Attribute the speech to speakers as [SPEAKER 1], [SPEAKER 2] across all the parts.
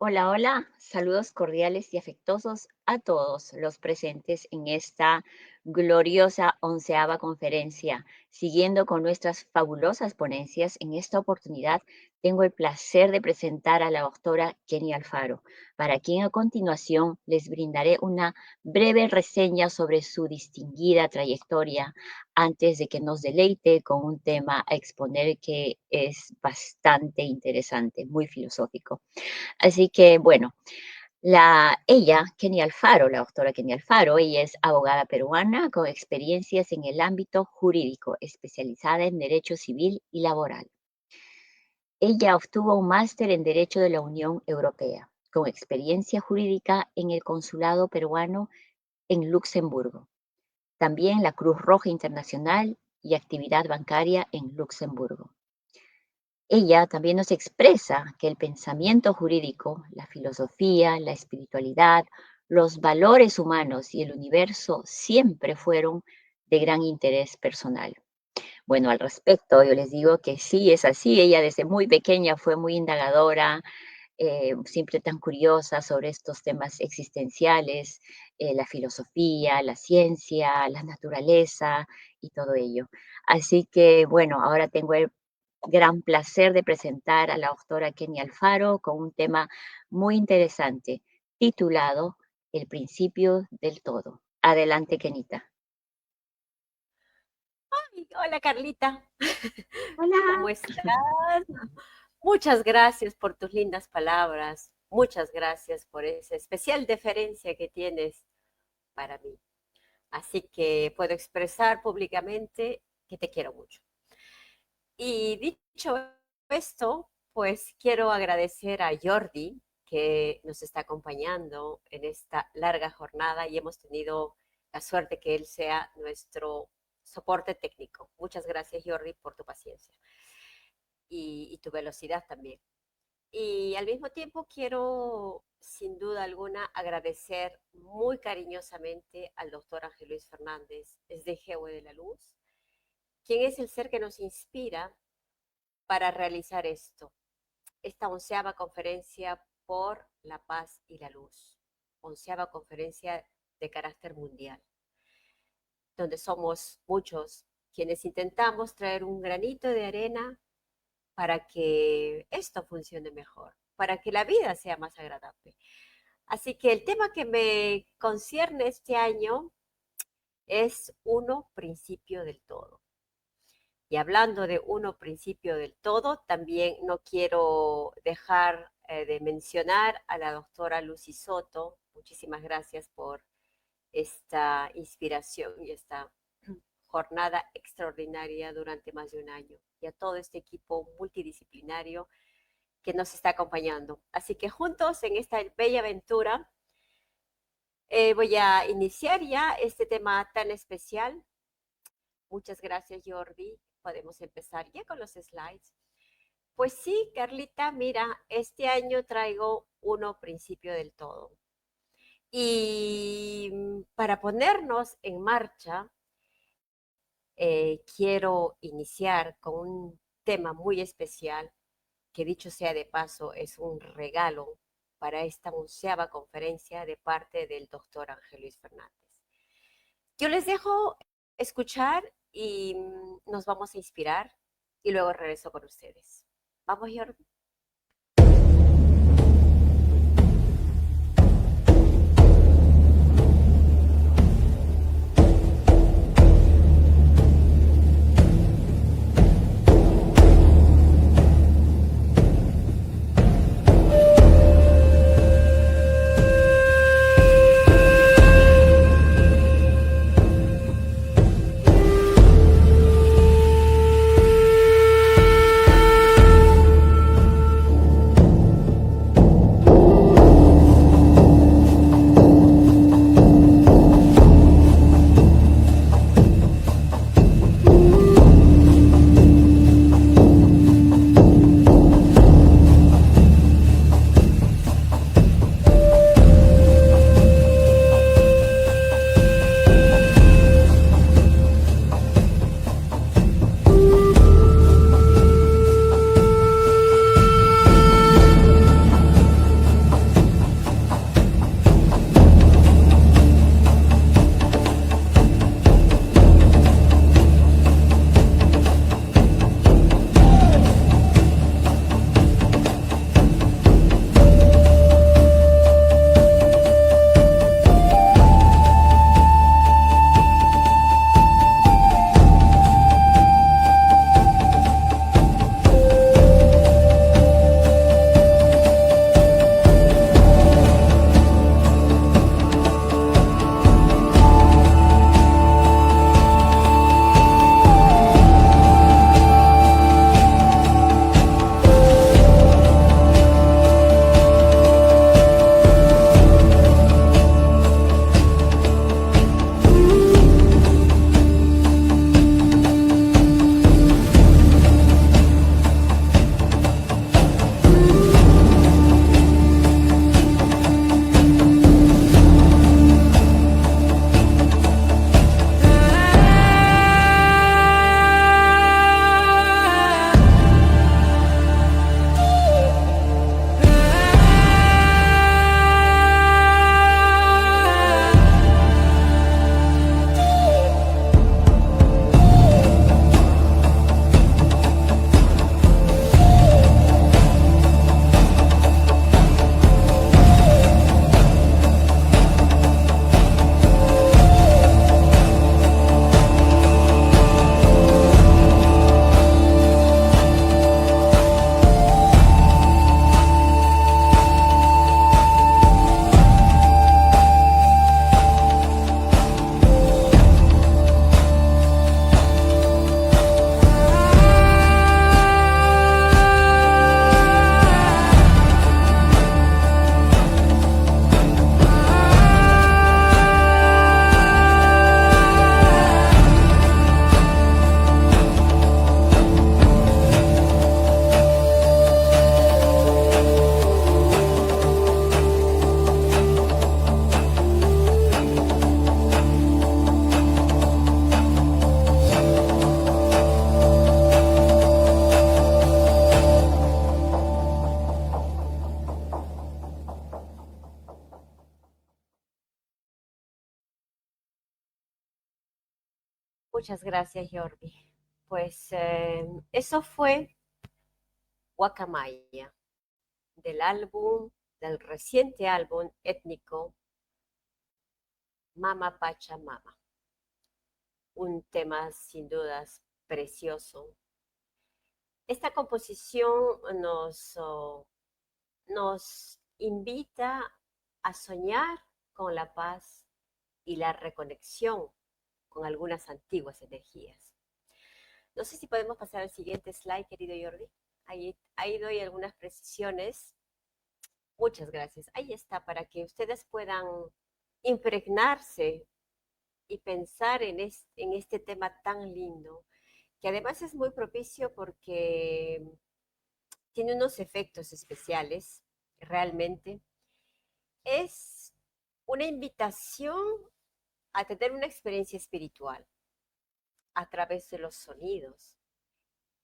[SPEAKER 1] Hola, hola, saludos cordiales y afectuosos a todos los presentes en esta gloriosa 11ª conferencia. Siguiendo con nuestras fabulosas ponencias, en esta oportunidad tengo el placer de presentar a la doctora Kenny Alfaro, para quien a continuación les brindaré una breve reseña sobre su distinguida trayectoria antes de que nos deleite con un tema a exponer que es bastante interesante, muy filosófico. Así que, bueno, Kenny Alfaro, la doctora Kenny Alfaro, ella es abogada peruana con experiencias en el ámbito jurídico, especializada en derecho civil y laboral. Ella obtuvo un máster en Derecho de la Unión Europea, con experiencia jurídica en el Consulado peruano en Luxemburgo, también la Cruz Roja Internacional y actividad bancaria en Luxemburgo. Ella también nos expresa que el pensamiento jurídico, la filosofía, la espiritualidad, los valores humanos y el universo siempre fueron de gran interés personal. Bueno, al respecto, yo les digo que sí, es así. Ella desde muy pequeña fue muy indagadora, siempre tan curiosa sobre estos temas existenciales, la filosofía, la ciencia, la naturaleza y todo ello. Así que, bueno, ahora tengo el gran placer de presentar a la doctora Kenny Alfaro con un tema muy interesante titulado El principio del todo. Adelante, Kenita.
[SPEAKER 2] Hola Carlita, ¿cómo
[SPEAKER 1] Hola.
[SPEAKER 2] estás? Muchas gracias por tus lindas palabras, muchas gracias por esa especial deferencia que tienes para mí. Así que puedo expresar públicamente que te quiero mucho. Y dicho esto, pues quiero agradecer a Jordi que nos está acompañando en esta larga jornada y hemos tenido la suerte que él sea nuestro soporte técnico. Muchas gracias, Jordi, por tu paciencia y tu velocidad también. Y al mismo tiempo quiero, sin duda alguna, agradecer muy cariñosamente al doctor Ángel Luis Fernández, desde GW de la Luz, quien es el ser que nos inspira para realizar esta 11ª conferencia por la paz y la luz, 11ª conferencia de carácter mundial, donde somos muchos quienes intentamos traer un granito de arena para que esto funcione mejor, para que la vida sea más agradable. Así que el tema que me concierne este año es uno, principio del todo. Y hablando de uno, principio del todo, también no quiero dejar de mencionar a la doctora Lucy Soto. Muchísimas gracias por esta inspiración y esta jornada extraordinaria durante más de un año y a todo este equipo multidisciplinario que nos está acompañando. Así que juntos en esta bella aventura voy a iniciar ya este tema tan especial. Muchas gracias, Jordi. Podemos empezar ya con los slides. Pues sí, Carlita, mira, este año traigo uno principio del todo. Y para ponernos en marcha, quiero iniciar con un tema muy especial, que dicho sea de paso, es un regalo para esta 11ª conferencia de parte del doctor Ángel Luis Fernández. Yo les dejo escuchar y nos vamos a inspirar y luego regreso con ustedes. Vamos, Jordi. Muchas gracias, Jordi. Pues eso fue Guacamaya, del álbum, del reciente álbum étnico Mama Pacha Mama. Un tema sin dudas precioso. Esta composición nos invita a soñar con la paz y la reconexión con algunas antiguas energías. No sé si podemos pasar al siguiente slide, querido Jordi. Ahí doy algunas precisiones. Muchas gracias. Ahí está, para que ustedes puedan impregnarse y pensar en este tema tan lindo, que además es muy propicio porque tiene unos efectos especiales, realmente. Es una invitación a tener una experiencia espiritual a través de los sonidos.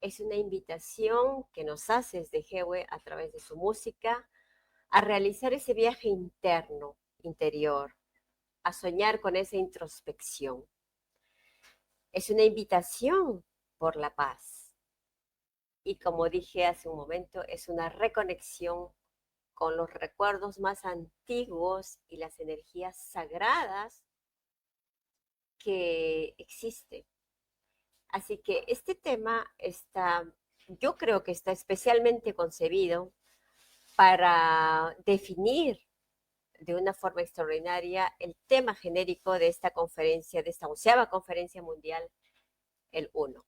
[SPEAKER 2] Es una invitación que nos hace desde Jewe a través de su música a realizar ese viaje interno, interior, a soñar con esa introspección. Es una invitación por la paz. Y como dije hace un momento, es una reconexión con los recuerdos más antiguos y las energías sagradas que existen. Así que este tema yo creo que está especialmente concebido para definir de una forma extraordinaria el tema genérico de esta conferencia, de esta 11ª conferencia mundial, el uno.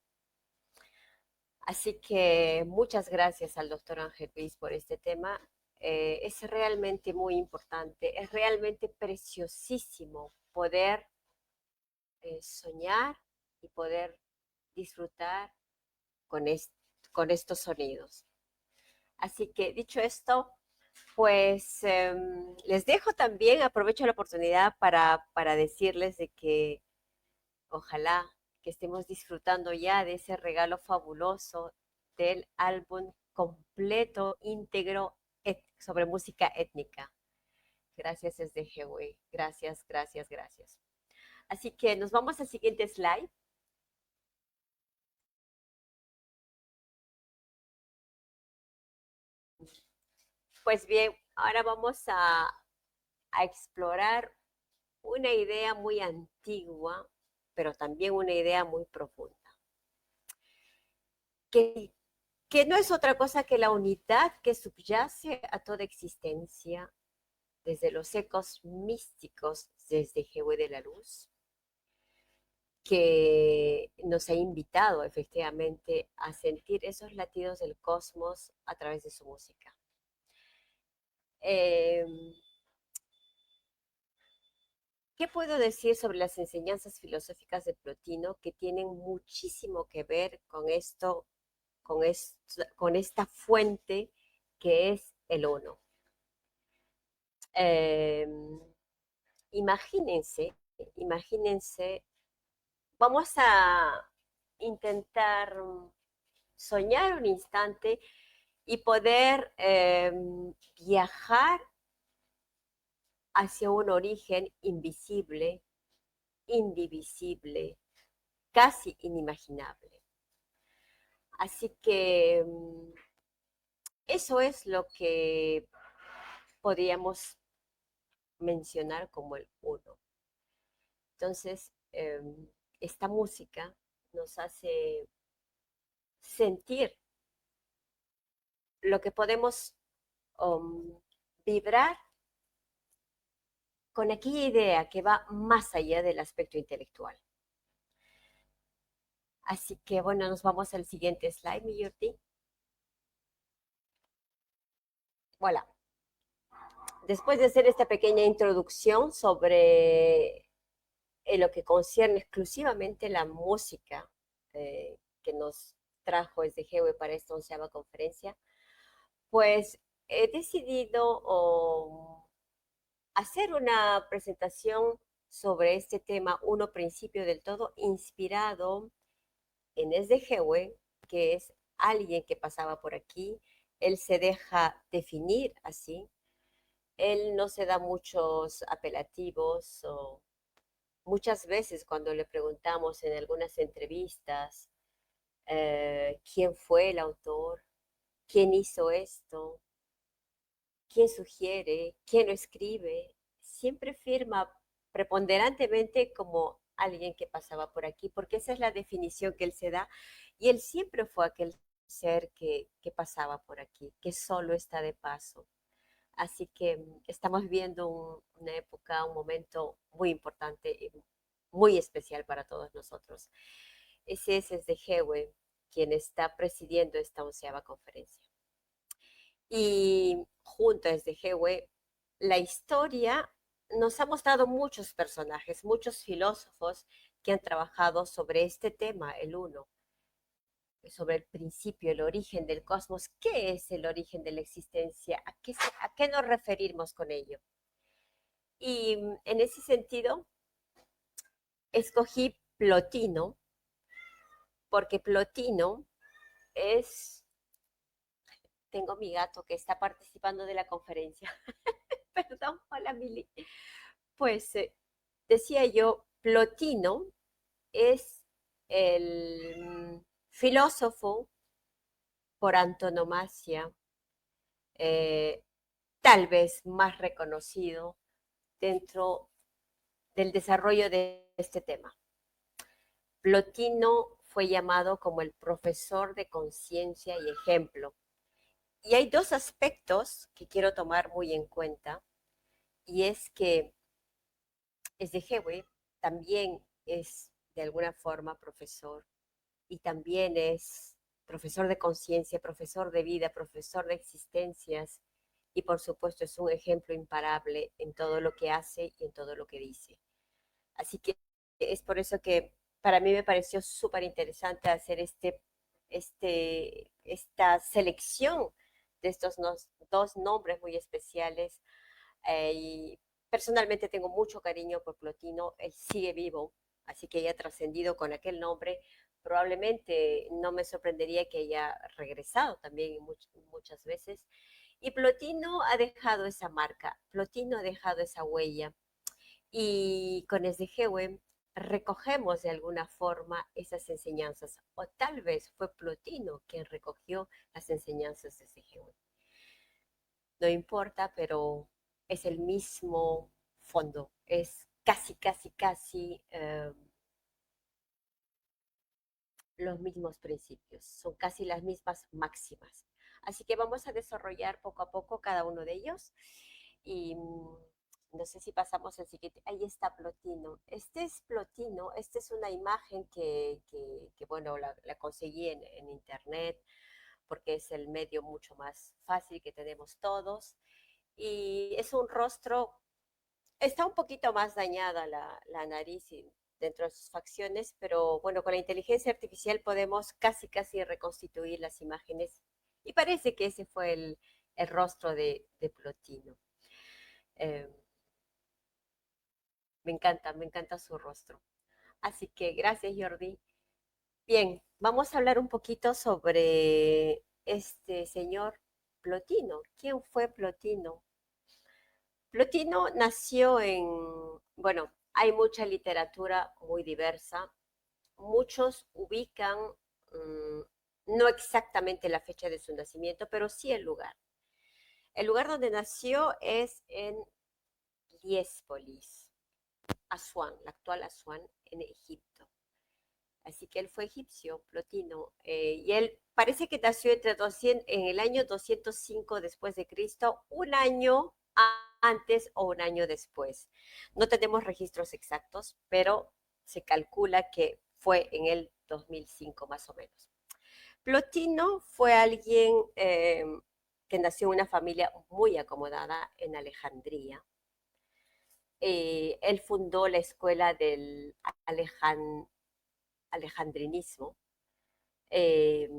[SPEAKER 2] Así que muchas gracias al doctor Ángel Ruiz por este tema. Es realmente muy importante, es realmente preciosísimo poder soñar y poder disfrutar con, con estos sonidos. Así que dicho esto, pues les dejo también, aprovecho la oportunidad para decirles de que ojalá que estemos disfrutando ya de ese regalo fabuloso del álbum completo, íntegro, sobre música étnica. Gracias desde Hewey. Gracias, gracias, gracias. Así que nos vamos al siguiente slide. Pues bien, ahora vamos a explorar una idea muy antigua, pero también una idea muy profunda, que no es otra cosa que la unidad que subyace a toda existencia, desde los ecos místicos, desde Jehue de la Luz, que nos ha invitado efectivamente a sentir esos latidos del cosmos a través de su música. ¿Qué puedo decir sobre las enseñanzas filosóficas de Plotino que tienen muchísimo que ver con esto, con esta fuente que es el uno? Imagínense, vamos a intentar soñar un instante y poder viajar hacia un origen invisible, indivisible, casi inimaginable. Así que eso es lo que podríamos mencionar como el uno. Entonces, esta música nos hace sentir lo que podemos vibrar con aquella idea que va más allá del aspecto intelectual. Así que bueno, nos vamos al siguiente slide, mi Jordi. Voilà. Después de hacer esta pequeña introducción sobre lo que concierne exclusivamente la música que nos trajo desde GEWE para esta 11ª conferencia, pues he decidido hacer una presentación sobre este tema, uno principio del todo, inspirado en SDGW, que es alguien que pasaba por aquí. Él se deja definir así. Él no se da muchos apelativos muchas veces cuando le preguntamos en algunas entrevistas quién fue el autor, quién hizo esto, quién sugiere, quién lo escribe, siempre firma preponderantemente como alguien que pasaba por aquí, porque esa es la definición que él se da, y él siempre fue aquel ser que pasaba por aquí, que solo está de paso. Así que estamos viendo una época, un momento muy importante y muy especial para todos nosotros. Ese es de Hewe, quien está presidiendo esta 11ª conferencia. Y junto a Hewe, la historia nos ha mostrado muchos personajes, muchos filósofos que han trabajado sobre este tema, el uno, sobre el principio, el origen del cosmos. ¿Qué es el origen de la existencia? A qué nos referimos con ello? Y en ese sentido, escogí Plotino, porque Plotino es, tengo mi gato que está participando de la conferencia. Perdón, hola Mili. Pues decía yo, Plotino es el filósofo por antonomasia, eh, tal vez más reconocido dentro del desarrollo de este tema. Plotino fue llamado como el profesor de conciencia y ejemplo. Y hay dos aspectos que quiero tomar muy en cuenta, y es que Hewe también es de alguna forma profesor y también es profesor de conciencia, profesor de vida, profesor de existencias y por supuesto es un ejemplo imparable en todo lo que hace y en todo lo que dice. Así que es por eso que para mí me pareció súper interesante hacer esta selección de estos dos nombres muy especiales. Y personalmente tengo mucho cariño por Plotino, él sigue vivo, así que haya trascendido con aquel nombre. Probablemente no me sorprendería que haya regresado también muchas veces. Y Plotino ha dejado esa marca, Plotino ha dejado esa huella y con Esdejewe recogemos de alguna forma esas enseñanzas, o tal vez fue Plotino quien recogió las enseñanzas de Esdejewe. No importa, pero es el mismo fondo, es casi los mismos principios, son casi las mismas máximas. Así que vamos a desarrollar poco a poco cada uno de ellos y no sé si pasamos al siguiente. Ahí está Plotino. Este es Plotino, esta es una imagen que bueno, la conseguí en internet porque es el medio mucho más fácil que tenemos todos. Y es un rostro, está un poquito más dañada la nariz y dentro de sus facciones, pero bueno, con la inteligencia artificial podemos casi reconstituir las imágenes y parece que ese fue el rostro de Plotino. Eh, me encanta su rostro. Así que gracias, Jordi. Bien, vamos a hablar un poquito sobre este señor Plotino. ¿Quién fue Plotino? Plotino nació bueno, hay mucha literatura muy diversa. Muchos ubican no exactamente la fecha de su nacimiento, pero sí el lugar. El lugar donde nació es en Liespolis, Asuán, la actual Asuán, en Egipto. Así que él fue egipcio, Plotino, y él parece que nació en el año 205 después de Cristo, un año antes o un año después. No tenemos registros exactos, pero se calcula que fue en el 2005 más o menos. Plotino fue alguien que nació en una familia muy acomodada en Alejandría. Él fundó la escuela del alejandrinismo, eh,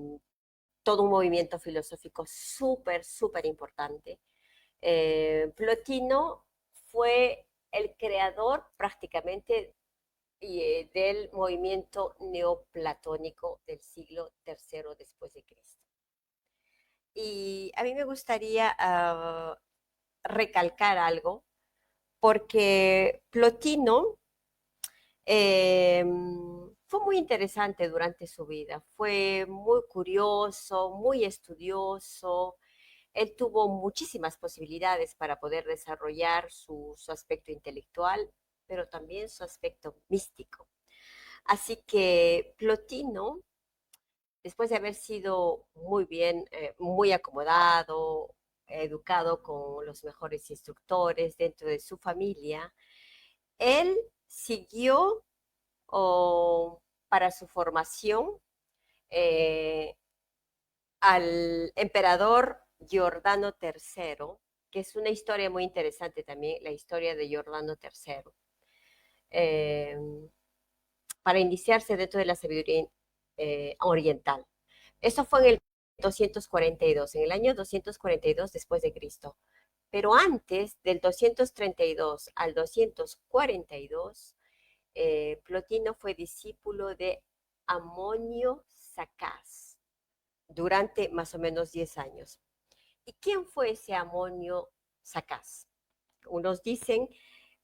[SPEAKER 2] todo un movimiento filosófico súper importante. Plotino fue el creador prácticamente del movimiento neoplatónico del siglo III después de Cristo. Y a mí me gustaría recalcar algo, porque Plotino Fue muy interesante durante su vida, fue muy curioso, muy estudioso. Él tuvo muchísimas posibilidades para poder desarrollar su aspecto intelectual, pero también su aspecto místico. Así que Plotino, después de haber sido muy bien, muy acomodado, educado con los mejores instructores dentro de su familia, él siguió para su formación eh, al emperador Giordano III, que es una historia muy interesante también, la historia de Giordano III, eh, para iniciarse dentro de la sabiduría oriental. Eso fue en el 242, en el año 242 después de Cristo. Pero antes del 232 al 242, Plotino fue discípulo de Amonio Sacás durante más o menos 10 años. ¿Y quién fue ese Amonio Sacás? Unos dicen,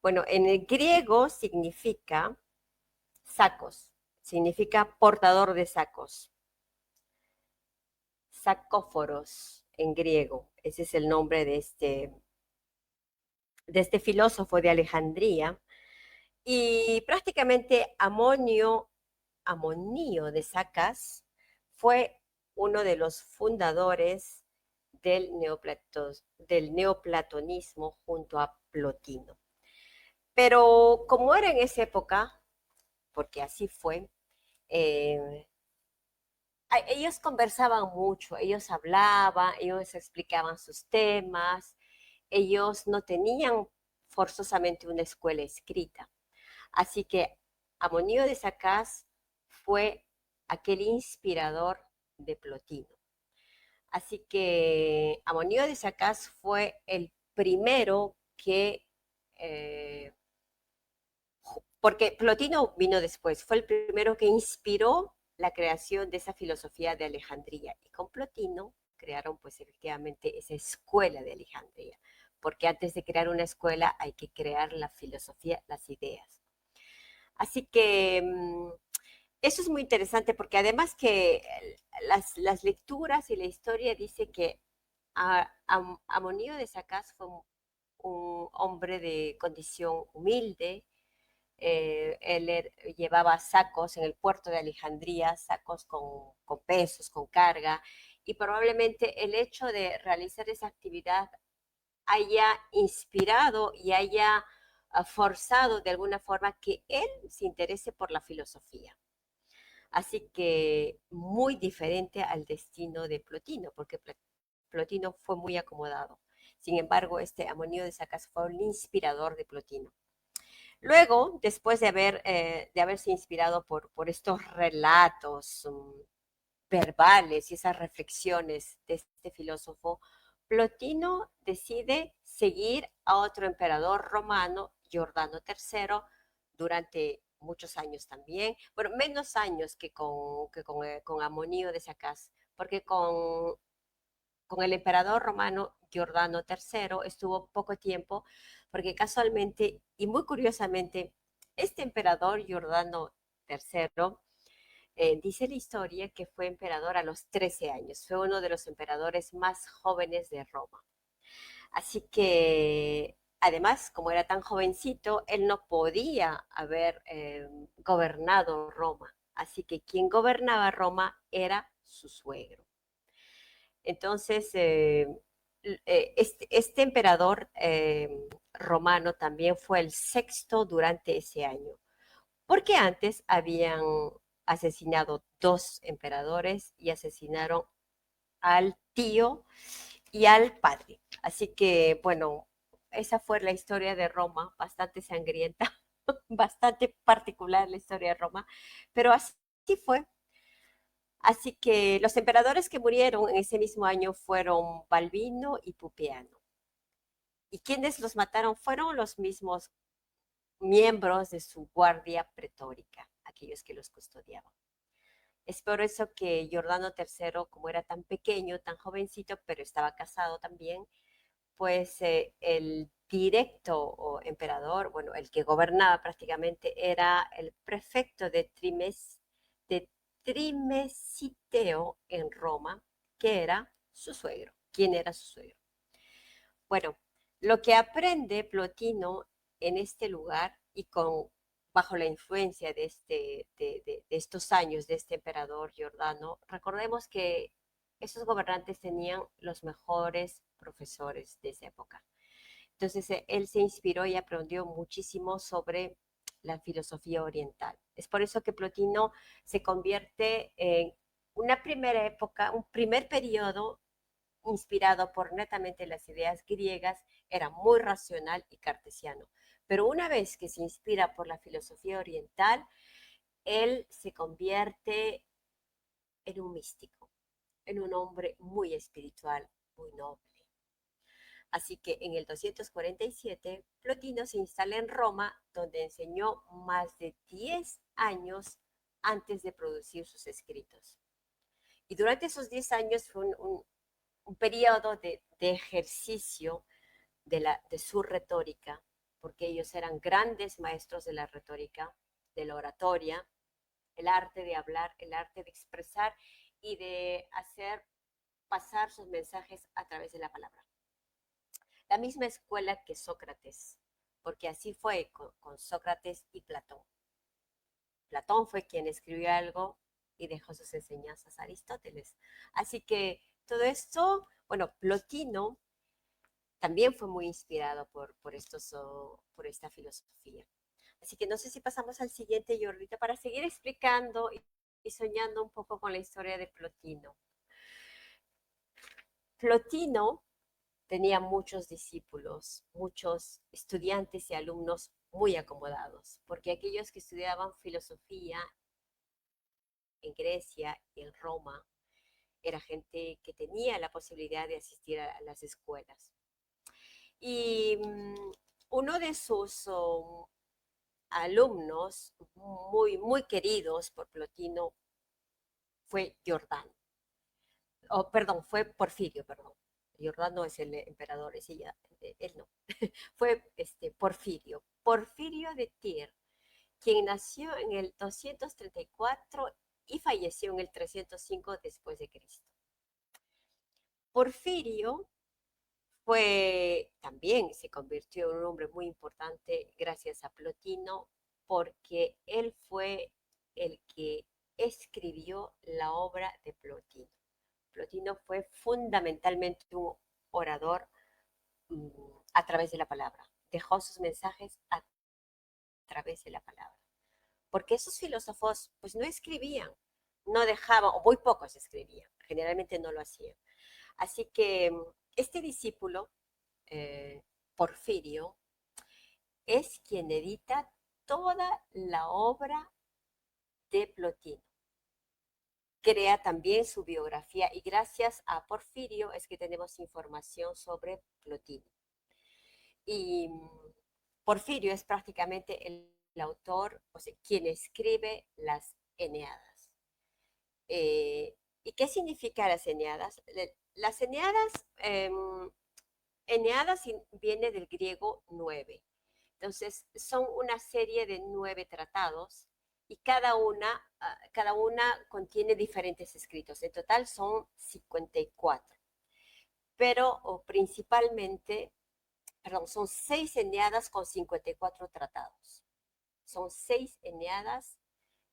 [SPEAKER 2] bueno, en el griego significa sacos, significa portador de sacos, sacóforos en griego. Ese es el nombre de este filósofo de Alejandría. Y prácticamente Amonio de Sacas fue uno de los fundadores del neoplatonismo junto a Plotino. Pero como era en esa época, porque así fue, eh, ellos conversaban mucho, ellos hablaban, ellos explicaban sus temas, ellos no tenían forzosamente una escuela escrita. Así que Amonio de Sacás fue aquel inspirador de Plotino. Así que Amonio de Sacás fue el primero que, eh, porque Plotino vino después, fue el primero que inspiró la creación de esa filosofía de Alejandría. Y con Plotino crearon pues efectivamente esa escuela de Alejandría, porque antes de crear una escuela hay que crear la filosofía, las ideas. Así que eso es muy interesante porque además que las lecturas y la historia dice que Amonio de Sacas fue un hombre de condición humilde. Él llevaba sacos en el puerto de Alejandría, sacos con pesos, con carga, y probablemente el hecho de realizar esa actividad haya inspirado y haya forzado de alguna forma que él se interese por la filosofía. Así que muy diferente al destino de Plotino, porque Plotino fue muy acomodado. Sin embargo, este Amonio de Sacas fue el inspirador de Plotino. Luego, después de haberse inspirado por estos relatos verbales y esas reflexiones de este filósofo, Plotino decide seguir a otro emperador romano, Giordano III, durante muchos años también, bueno, menos años con Amonio de Sacas, porque con el emperador romano Giordano III estuvo poco tiempo, porque casualmente y muy curiosamente, este emperador Giordano III dice la historia que fue emperador a los 13 años, fue uno de los emperadores más jóvenes de Roma. Así que, además, como era tan jovencito, él no podía haber gobernado Roma. Así que quien gobernaba Roma era su suegro. Entonces, este emperador romano también fue el sexto durante ese año, porque antes habían asesinado dos emperadores y asesinaron al tío y al padre. Así que, bueno, esa fue la historia de Roma, bastante sangrienta, bastante particular la historia de Roma, pero así fue. Así que los emperadores que murieron en ese mismo año fueron Balbino y Pupiano. Y quienes los mataron fueron los mismos miembros de su guardia pretórica, aquellos que los custodiaban. Es por eso que Giordano III, como era tan pequeño, tan jovencito, pero estaba casado también, pues él directo o emperador, bueno, el que gobernaba prácticamente era el prefecto de Trimesiteo en Roma, que era su suegro. ¿Quién era su suegro? Bueno, lo que aprende Plotino en este lugar y bajo la influencia de estos años de este emperador Giordano, recordemos que esos gobernantes tenían los mejores profesores de esa época. Entonces, él se inspiró y aprendió muchísimo sobre la filosofía oriental. Es por eso que Plotino se convierte en una primera época, un primer periodo inspirado por netamente las ideas griegas, era muy racional y cartesiano. Pero una vez que se inspira por la filosofía oriental, él se convierte en un místico, en un hombre muy espiritual, muy noble. Así que en el 247, Plotino se instala en Roma, donde enseñó más de 10 años antes de producir sus escritos. Y durante esos 10 años fue un periodo de ejercicio de su retórica, porque ellos eran grandes maestros de la retórica, de la oratoria, el arte de hablar, el arte de expresar y de hacer pasar sus mensajes a través de la palabra. La misma escuela que Sócrates, porque así fue con Sócrates y Platón. Platón fue quien escribió algo y dejó sus enseñanzas a Aristóteles. Así que todo esto, bueno, Plotino también fue muy inspirado por esta filosofía. Así que no sé si pasamos al siguiente, Jordita, para seguir explicando y soñando un poco con la historia de Plotino. Plotino tenía muchos discípulos, muchos estudiantes y alumnos muy acomodados, porque aquellos que estudiaban filosofía en Grecia y en Roma era gente que tenía la posibilidad de asistir a las escuelas. Y uno de sus alumnos muy queridos por Plotino fue Giordano. Oh, perdón, fue Porfirio, perdón. Giordano es el emperador, ese ya, él no. Fue Porfirio. Porfirio de Tir, quien nació en el 234 y falleció en el 305 después de Cristo. Porfirio también se convirtió en un hombre muy importante gracias a Plotino, porque él fue el que escribió la obra de Plotino. Plotino fue fundamentalmente un orador mm, a través de la palabra. Dejó sus mensajes a través de la palabra. Porque esos filósofos pues no escribían, no dejaban, o muy pocos escribían, generalmente no lo hacían. Así que este discípulo, eh, Porfirio, es quien edita toda la obra de Plotino. Crea también su biografía y gracias a Porfirio es que tenemos información sobre Plotino. Y Porfirio es prácticamente el autor, o sea, quien escribe las Eneadas. ¿Y qué significa las Eneadas? Las Eneadas, Eneadas viene del griego 9. Entonces, son una serie de 9 tratados y cada una contiene diferentes escritos. En total son 54. Pero principalmente, perdón, son 6 Eneadas con 54 tratados. Son 6 Eneadas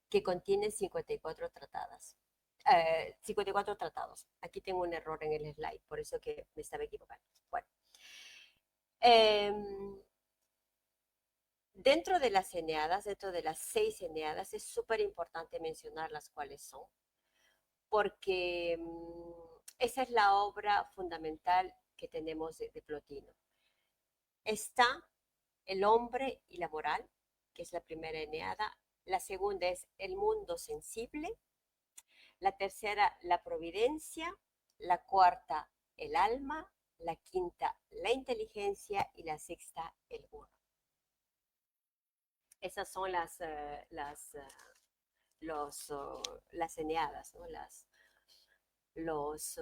[SPEAKER 2] que contienen 54 tratadas. 54 tratados. Aquí tengo un error en el slide, por eso que me estaba equivocando. Bueno. Dentro de las Eneadas, dentro de las 6 Eneadas, es súper importante mencionar las cuales son, porque esa es la obra fundamental que tenemos de Plotino. Está El hombre y la moral, que es la primera Eneada. La segunda es El mundo sensible. La tercera, La providencia. La cuarta, El alma. La quinta, La inteligencia. Y la sexta, El uno. Esas son las Eneadas, ¿no? Los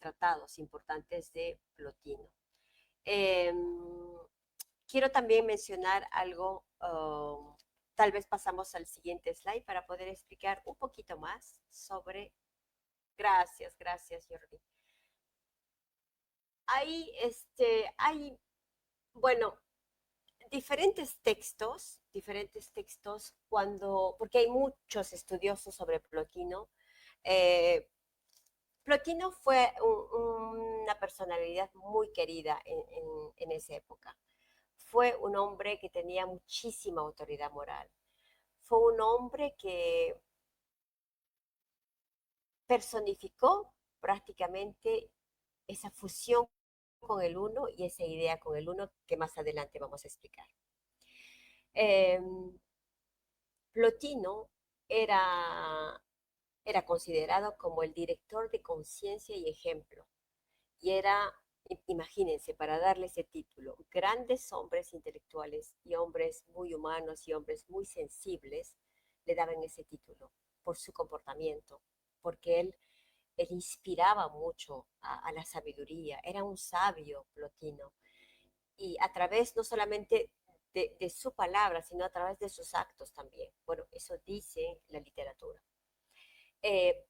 [SPEAKER 2] tratados importantes de Plotino. Em, quiero también mencionar algo, tal vez pasamos al siguiente slide para poder explicar un poquito más sobre, gracias, gracias, Jordi. Hay, bueno, diferentes textos porque hay muchos estudiosos sobre Plotino. Eh, Plotino fue una personalidad muy querida en esa época. Fue un hombre que tenía muchísima autoridad moral. Fue un hombre que personificó prácticamente esa fusión con el uno y esa idea con el uno que más adelante vamos a explicar. Eh, Plotino era, era considerado como el director de conciencia y ejemplo. Y era, imagínense, para darle ese título, grandes hombres intelectuales y hombres muy humanos y hombres muy sensibles le daban ese título por su comportamiento, porque él inspiraba mucho a la sabiduría, era un sabio Plotino, y a través no solamente de su palabra, sino a través de sus actos también. Bueno, eso dice la literatura. Eh,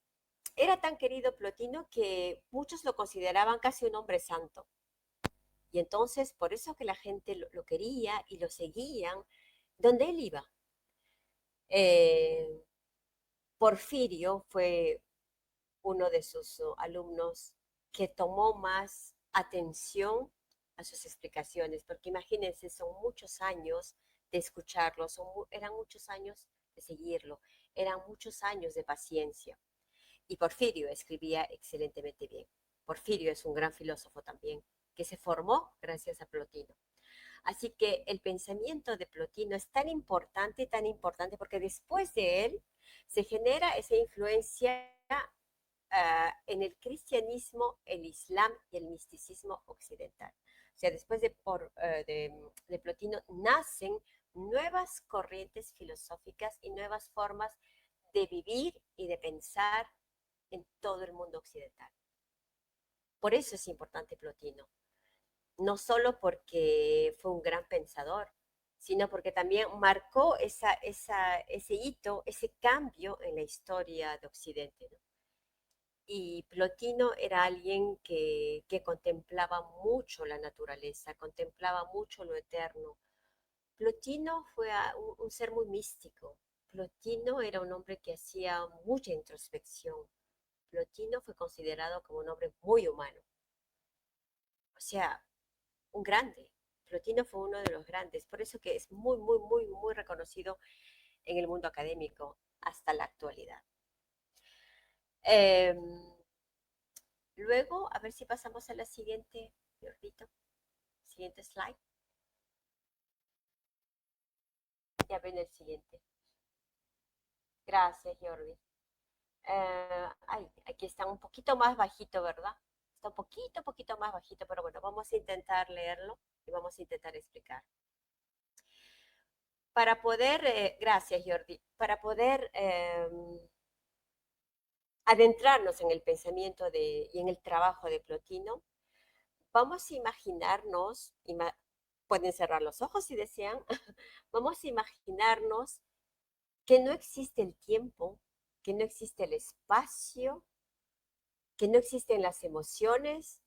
[SPEAKER 2] Era tan querido Plotino que muchos lo consideraban casi un hombre santo. Y entonces, por eso que la gente lo quería y lo seguían donde él iba. Eh, Porfirio fue uno de sus alumnos que tomó más atención a sus explicaciones, porque imagínense, son muchos años de escucharlo, eran muchos años de seguirlo, eran muchos años de paciencia. Y Porfirio escribía excelentemente bien. Porfirio es un gran filósofo también, que se formó gracias a Plotino. Así que el pensamiento de Plotino es tan importante, porque después de él se genera esa influencia en el cristianismo, el islam y el misticismo occidental. O sea, después de Plotino nacen nuevas corrientes filosóficas y nuevas formas de vivir y de pensar en todo el mundo occidental. Por eso es importante Plotino, no solo porque fue un gran pensador, sino porque también marcó ese hito, ese cambio en la historia de Occidente, ¿no? Y Plotino era alguien que contemplaba mucho la naturaleza, contemplaba mucho lo eterno. Plotino fue un ser muy místico. Plotino era un hombre que hacía mucha introspección. Plotino fue considerado como un hombre muy humano. O sea, un grande. Plotino fue uno de los grandes, por eso que es muy, muy, muy, muy reconocido en el mundo académico hasta la actualidad. Eh, Luego, a ver si pasamos a la siguiente, Jordito, siguiente slide. Ya ven el siguiente. Gracias, Jordi. Ay, aquí está un poquito más bajito, ¿verdad? Está un poquito más bajito, pero bueno, vamos a intentar leerlo y vamos a intentar explicar. Para poder, gracias Jordi, para poder adentrarnos en el pensamiento y en el trabajo de Plotino, vamos a imaginarnos, pueden cerrar los ojos si desean, vamos a imaginarnos que no existe el tiempo, que no existe el espacio, que no existen las emociones,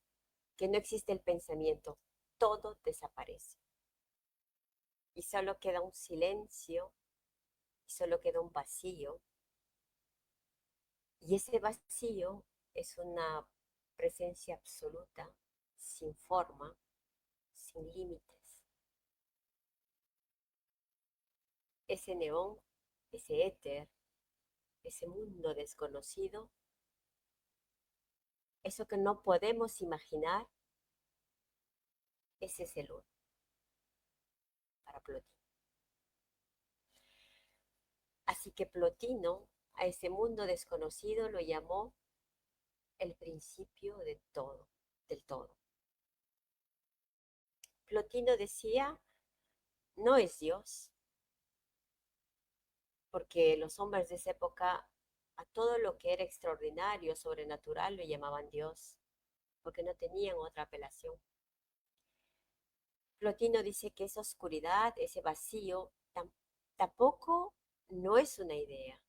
[SPEAKER 2] que no existe el pensamiento. Todo desaparece. Y solo queda un silencio, y solo queda un vacío. Y ese vacío es una presencia absoluta, sin forma, sin límites. Ese neón, ese éter, ese mundo desconocido, eso que no podemos imaginar, ese es el uno para Plotino. Así que Plotino a ese mundo desconocido lo llamó el principio de todo, del todo. Plotino decía, no es Dios, porque los hombres de esa época a todo lo que era extraordinario, sobrenatural, lo llamaban Dios, porque no tenían otra apelación. Plotino dice que esa oscuridad, ese vacío, tampoco no es una idea,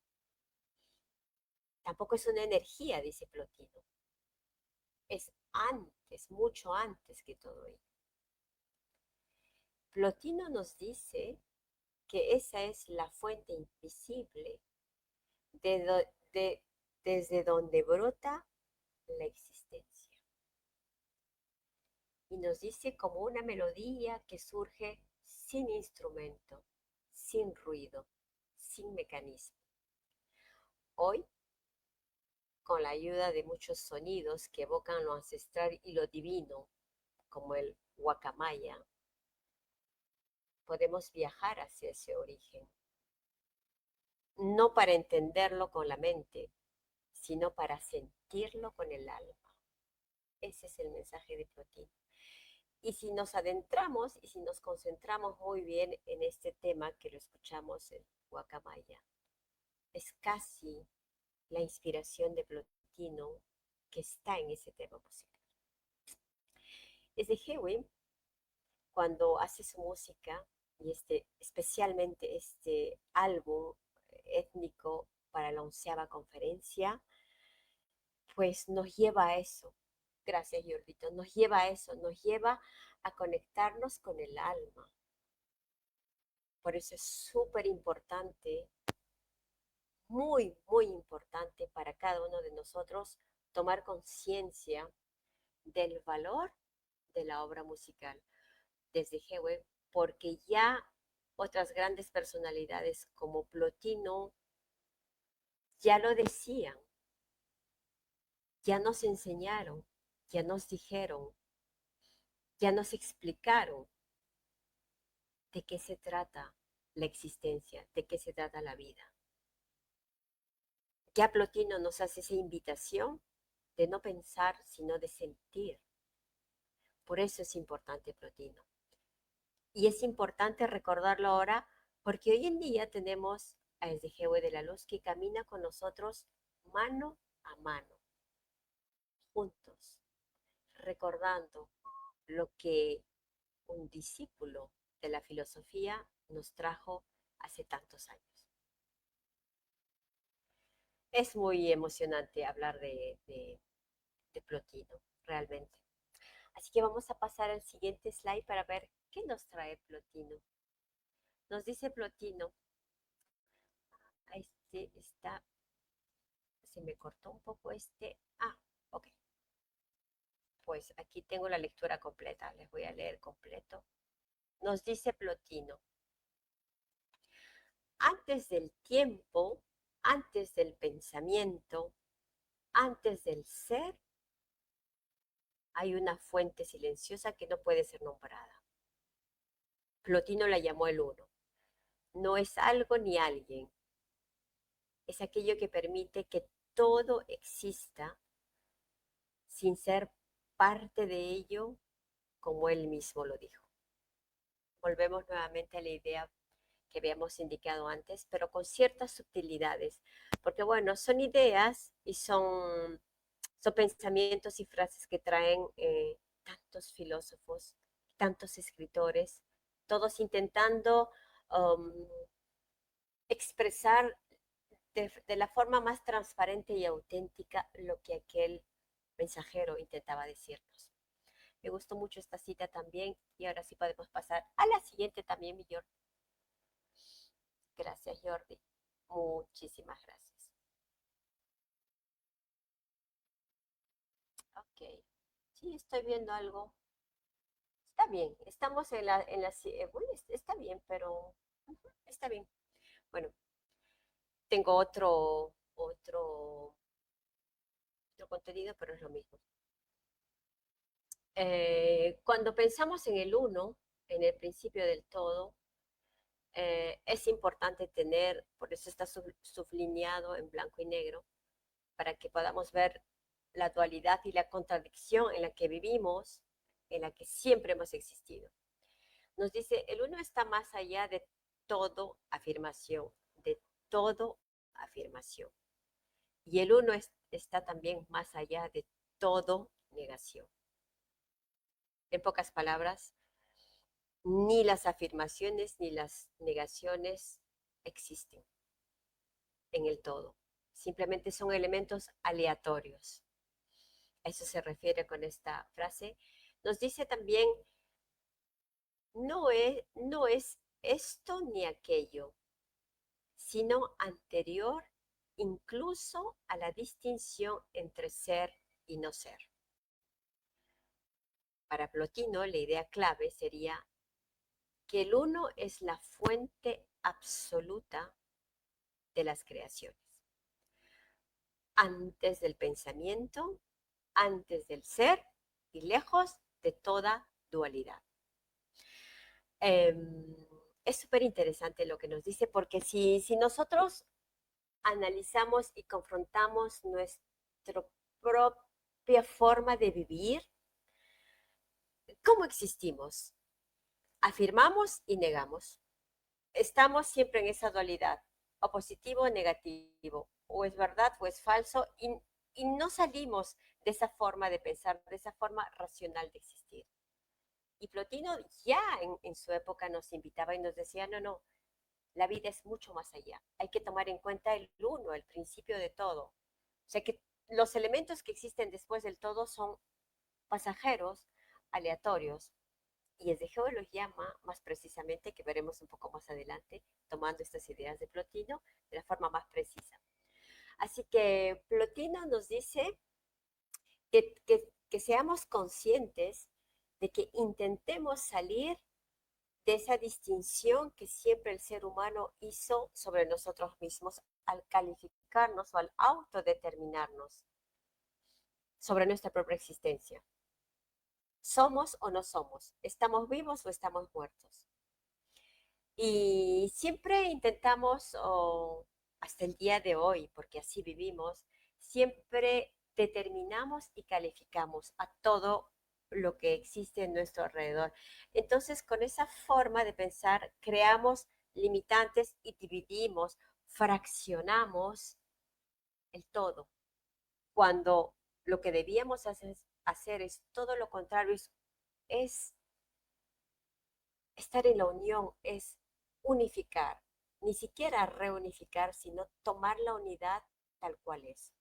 [SPEAKER 2] tampoco es una energía, dice Plotino. Es antes, mucho antes que todo ello. Plotino nos dice que esa es la fuente invisible de de, desde donde brota la existencia. Y nos dice como una melodía que surge sin instrumento, sin ruido, sin mecanismo. Hoy, con la ayuda de muchos sonidos que evocan lo ancestral y lo divino, como el guacamaya, podemos viajar hacia ese origen, no para entenderlo con la mente, sino para sentirlo con el alma. Ese es el mensaje de Plotino. Y si nos adentramos y si nos concentramos muy bien en este tema que lo escuchamos en Guacamaya, es casi la inspiración de Plotino que está en ese tema musical. Desde Hewitt, cuando hace su música, y especialmente este álbum étnico para la 11ª conferencia, pues nos lleva a eso. Gracias, Jordito. Nos lleva a eso, nos lleva a conectarnos con el alma. Por eso es súper importante, muy, muy importante para cada uno de nosotros tomar conciencia del valor de la obra musical desde Hewe, porque ya otras grandes personalidades como Plotino ya lo decían, ya nos enseñaron, ya nos dijeron, ya nos explicaron de qué se trata la existencia, de qué se trata la vida. Ya Plotino nos hace esa invitación de no pensar, sino de sentir. Por eso es importante Plotino. Y es importante recordarlo ahora porque hoy en día tenemos a Esdejehue de la Luz que camina con nosotros mano a mano, juntos, recordando lo que un discípulo de la filosofía nos trajo hace tantos años. Es muy emocionante hablar de Plotino, realmente. Así que vamos a pasar al siguiente slide para ver qué nos trae Plotino. Nos dice Plotino, este está, se me cortó un poco este, ok. Pues aquí tengo la lectura completa, les voy a leer completo. Nos dice Plotino, antes del tiempo, antes del pensamiento, antes del ser, hay una fuente silenciosa que no puede ser nombrada. Plotino la llamó el uno. No es algo ni alguien, es aquello que permite que todo exista sin ser parte de ello, como él mismo lo dijo. Volvemos nuevamente a la idea que habíamos indicado antes, pero con ciertas sutilidades, porque bueno, son ideas y son pensamientos y frases que traen tantos filósofos, tantos escritores, todos intentando um, expresar de la forma más transparente y auténtica lo que aquel mensajero intentaba decirnos. Me gustó mucho esta cita también y ahora sí podemos pasar a la siguiente también, mi Jordi. Gracias, Jordi. Muchísimas gracias. Ok. Sí, estoy viendo algo. Está bien, estamos bueno, está bien, pero está bien. Bueno, tengo otro contenido, pero es lo mismo. Cuando pensamos en el uno, en el principio del todo, es importante tener, por eso está sublineado en blanco y negro, para que podamos ver la dualidad y la contradicción en la que vivimos, en la que siempre hemos existido. Nos dice, el uno está más allá de todo afirmación, de todo afirmación. Y el uno está también más allá de todo negación. En pocas palabras, Ni las afirmaciones ni las negaciones existen en el todo. Simplemente son elementos aleatorios. A eso se refiere con esta frase. Nos dice también, no es esto ni aquello, sino anterior incluso a la distinción entre ser y no ser. Para Plotino, la idea clave sería que el uno es la fuente absoluta de las creaciones, antes del pensamiento, antes del ser y lejos de toda dualidad. Es súper interesante lo que nos dice, porque si nosotros analizamos y confrontamos nuestra propia forma de vivir, ¿cómo existimos? Afirmamos y negamos. Estamos siempre en esa dualidad, o positivo o negativo, o es verdad o es falso, y no salimos de esa forma de pensar, de esa forma racional de existir. Y Plotino ya en su época nos invitaba y nos decía, no, no, la vida es mucho más allá. Hay que tomar en cuenta el uno, el principio de todo. O sea que los elementos que existen después del todo son pasajeros, aleatorios, y Esdejeo los llama más precisamente, que veremos un poco más adelante, tomando estas ideas de Plotino de la forma más precisa. Así que Plotino nos dice que seamos conscientes de que intentemos salir de esa distinción que siempre el ser humano hizo sobre nosotros mismos al calificarnos o al autodeterminarnos sobre nuestra propia existencia. ¿Somos o no somos? ¿Estamos vivos o estamos muertos? Y siempre intentamos, o hasta el día de hoy, porque así vivimos, siempre determinamos y calificamos a todo lo que existe en nuestro alrededor. Entonces, con esa forma de pensar, creamos limitantes y dividimos, fraccionamos el todo, cuando lo que debíamos hacer es todo lo contrario, es estar en la unión, es unificar, ni siquiera reunificar, sino tomar la unidad tal cual es.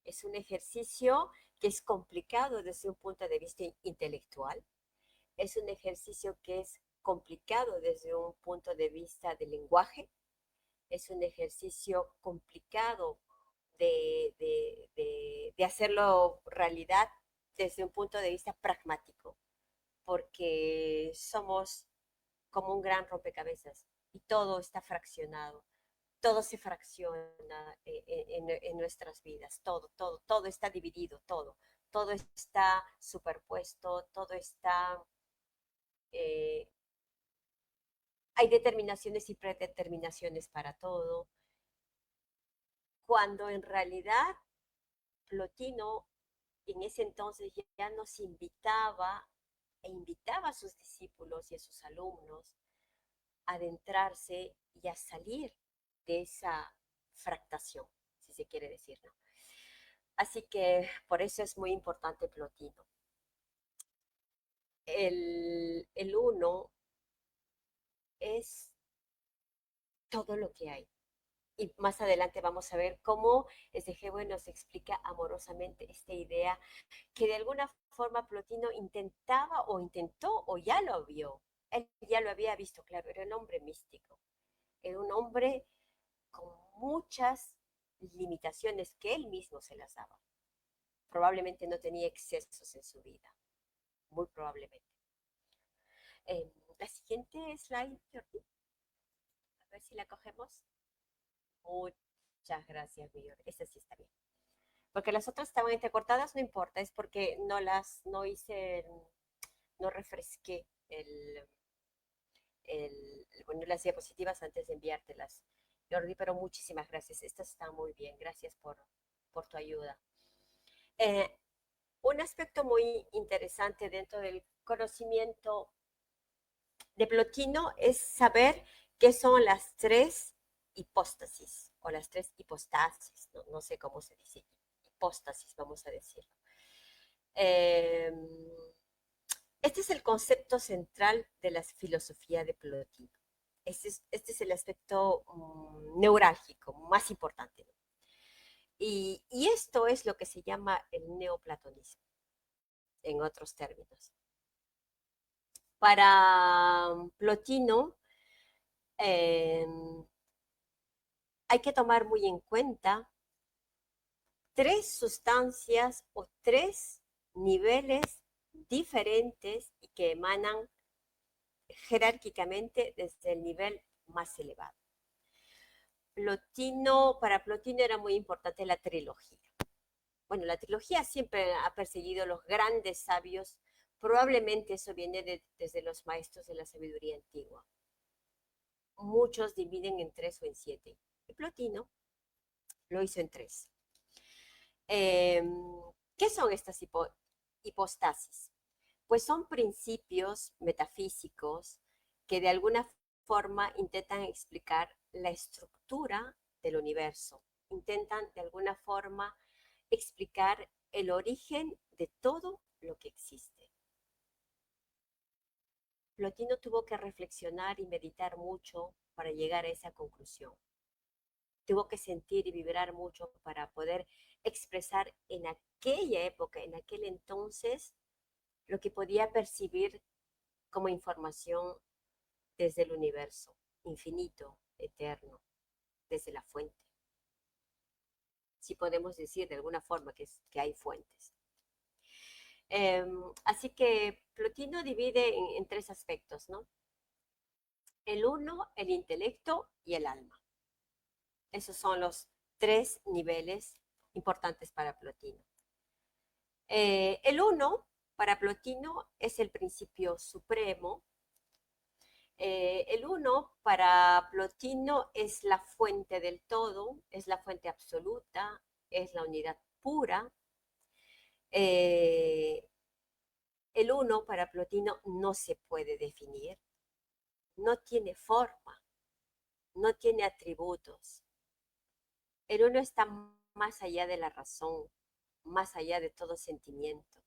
[SPEAKER 2] Es un ejercicio que es complicado desde un punto de vista intelectual, es un ejercicio que es complicado desde un punto de vista del lenguaje, es un ejercicio complicado de hacerlo realidad desde un punto de vista pragmático, porque somos como un gran rompecabezas y todo está fraccionado, todo se fracciona en nuestras vidas, todo está dividido, todo está superpuesto, todo está, eh, hay determinaciones y predeterminaciones para todo, cuando en realidad Plotino en ese entonces ya nos invitaba e invitaba a sus discípulos y a sus alumnos a adentrarse y a salir de esa fractación, si se quiere decir, ¿no? Así que por eso es muy importante Plotino. El uno es todo lo que hay. Y más adelante vamos a ver cómo Esdejebo nos explica amorosamente esta idea que de alguna forma Plotino intentaba o intentó o ya lo vio. Él ya lo había visto, claro, era un hombre místico, era un hombre con muchas limitaciones que él mismo se las daba. Probablemente no tenía excesos en su vida, muy probablemente. La siguiente slide, Jordi, a ver si la cogemos. Muchas gracias, mi Jordi. Esta sí está bien. Porque las otras estaban entrecortadas, no importa, es porque no hice, no refresqué bueno, las diapositivas antes de enviártelas, Jordi, pero muchísimas gracias. Estas están muy bien. Gracias por tu ayuda. Eh, un aspecto muy interesante dentro del conocimiento de Plotino es saber qué son las tres hipóstasis o las tres hipostasis, no sé cómo se dice, hipóstasis, vamos a decirlo. Eh, Este es el concepto central de la filosofía de Plotino. Este es el aspecto neurálgico más importante. Y esto es lo que se llama el neoplatonismo, en otros términos. Para Plotino, eh, hay que tomar muy en cuenta tres sustancias o tres niveles diferentes y que emanan jerárquicamente desde el nivel más elevado. Para Plotino era muy importante la trilogía. Bueno, la trilogía siempre ha perseguido los grandes sabios. Probablemente eso viene desde los maestros de la sabiduría antigua. Muchos dividen en tres o en siete. Y Plotino lo hizo en tres. Eh, ¿Qué son estas hipostasis? Pues son principios metafísicos que de alguna forma intentan explicar la estructura del universo, intentan de alguna forma explicar el origen de todo lo que existe. Plotino tuvo que reflexionar y meditar mucho para llegar a esa conclusión. Tuvo que sentir y vibrar mucho para poder expresar en aquella época, en aquel entonces, lo que podía percibir como información desde el universo, infinito, eterno, desde la fuente. Si podemos decir de alguna forma que hay fuentes. Así que Plotino divide en tres aspectos, ¿no? El uno, el intelecto y el alma. Esos son los tres niveles importantes para Plotino. El uno, para Plotino, es el principio supremo. El uno, para Plotino, es la fuente del todo, es la fuente absoluta, es la unidad pura. Eh, el uno, para Plotino, no se puede definir, no tiene forma, no tiene atributos. El uno está más allá de la razón, más allá de todo sentimiento.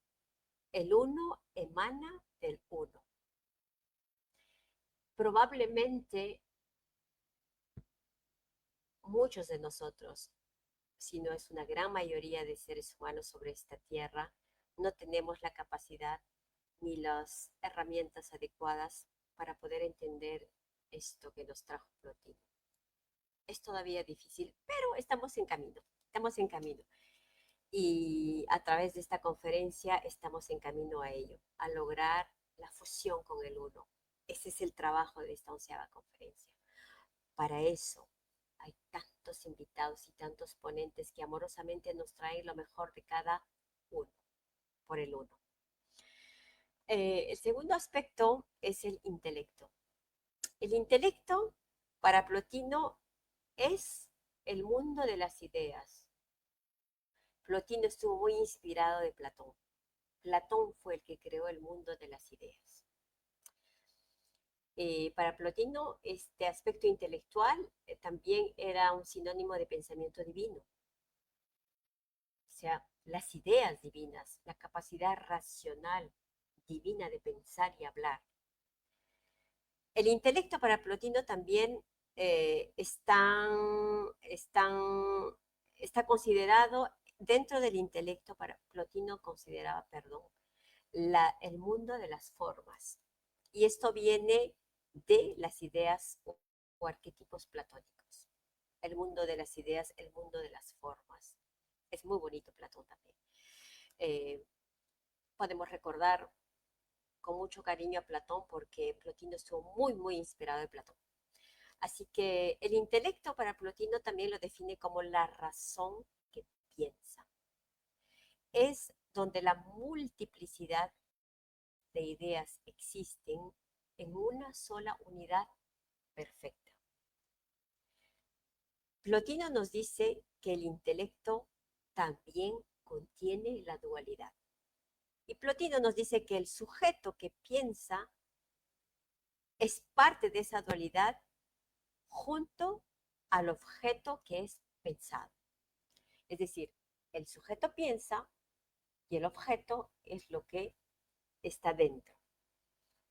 [SPEAKER 2] El uno emana del uno. Probablemente muchos de nosotros, si no es una gran mayoría de seres humanos sobre esta tierra, no tenemos la capacidad ni las herramientas adecuadas para poder entender esto que nos trajo Plotino. Es todavía difícil, pero estamos en camino, estamos en camino. Y a través de esta conferencia estamos en camino a ello, a lograr la fusión con el uno. Ese es el trabajo de esta 11ª conferencia. Para eso hay tantos invitados y tantos ponentes que amorosamente nos traen lo mejor de cada uno, por el uno. El segundo aspecto es el intelecto. El intelecto, para Plotino, es el mundo de las ideas. Plotino estuvo muy inspirado de Platón. Platón fue el que creó el mundo de las ideas. Para Plotino, este aspecto intelectual también era un sinónimo de pensamiento divino. O sea, las ideas divinas, la capacidad racional divina de pensar y hablar. El intelecto para Plotino también está considerado, dentro del intelecto para Plotino consideraba, perdón, el mundo de las formas. Y esto viene de las ideas o arquetipos platónicos. El mundo de las ideas, el mundo de las formas. Es muy bonito Platón también. Podemos recordar con mucho cariño a Platón porque Plotino estuvo muy, muy inspirado de Platón. Así que el intelecto para Plotino también lo define como la razón que piensa. Es donde la multiplicidad de ideas existen en una sola unidad perfecta. Plotino nos dice que el intelecto también contiene la dualidad. Y Plotino nos dice que el sujeto que piensa es parte de esa dualidad junto al objeto que es pensado. Es decir, el sujeto piensa y el objeto es lo que está dentro.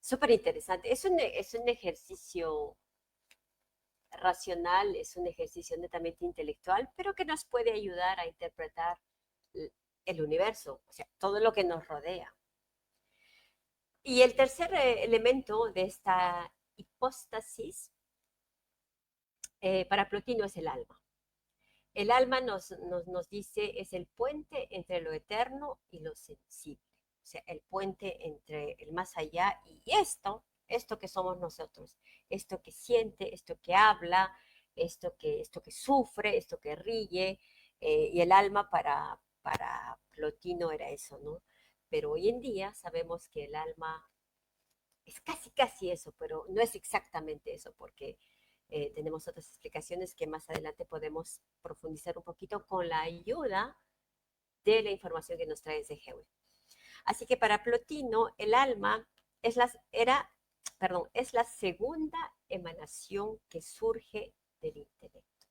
[SPEAKER 2] Súper interesante. Es un ejercicio racional, es un ejercicio netamente intelectual, pero que nos puede ayudar a interpretar el universo, o sea, todo lo que nos rodea. Y el tercer elemento de esta hipóstasis para Plotino es el alma. El alma nos dice es el puente entre lo eterno y lo sensible, o sea, el puente entre el más allá y esto que somos nosotros, esto que siente, esto que habla, esto que sufre, esto que ríe, y el alma para Plotino era eso, ¿no? Pero hoy en día sabemos que el alma es casi eso, pero no es exactamente eso, porque tenemos otras explicaciones que más adelante podemos profundizar un poquito con la ayuda de la información que nos trae Segel. Así que para Plotino, el alma es es la segunda emanación que surge del intelecto.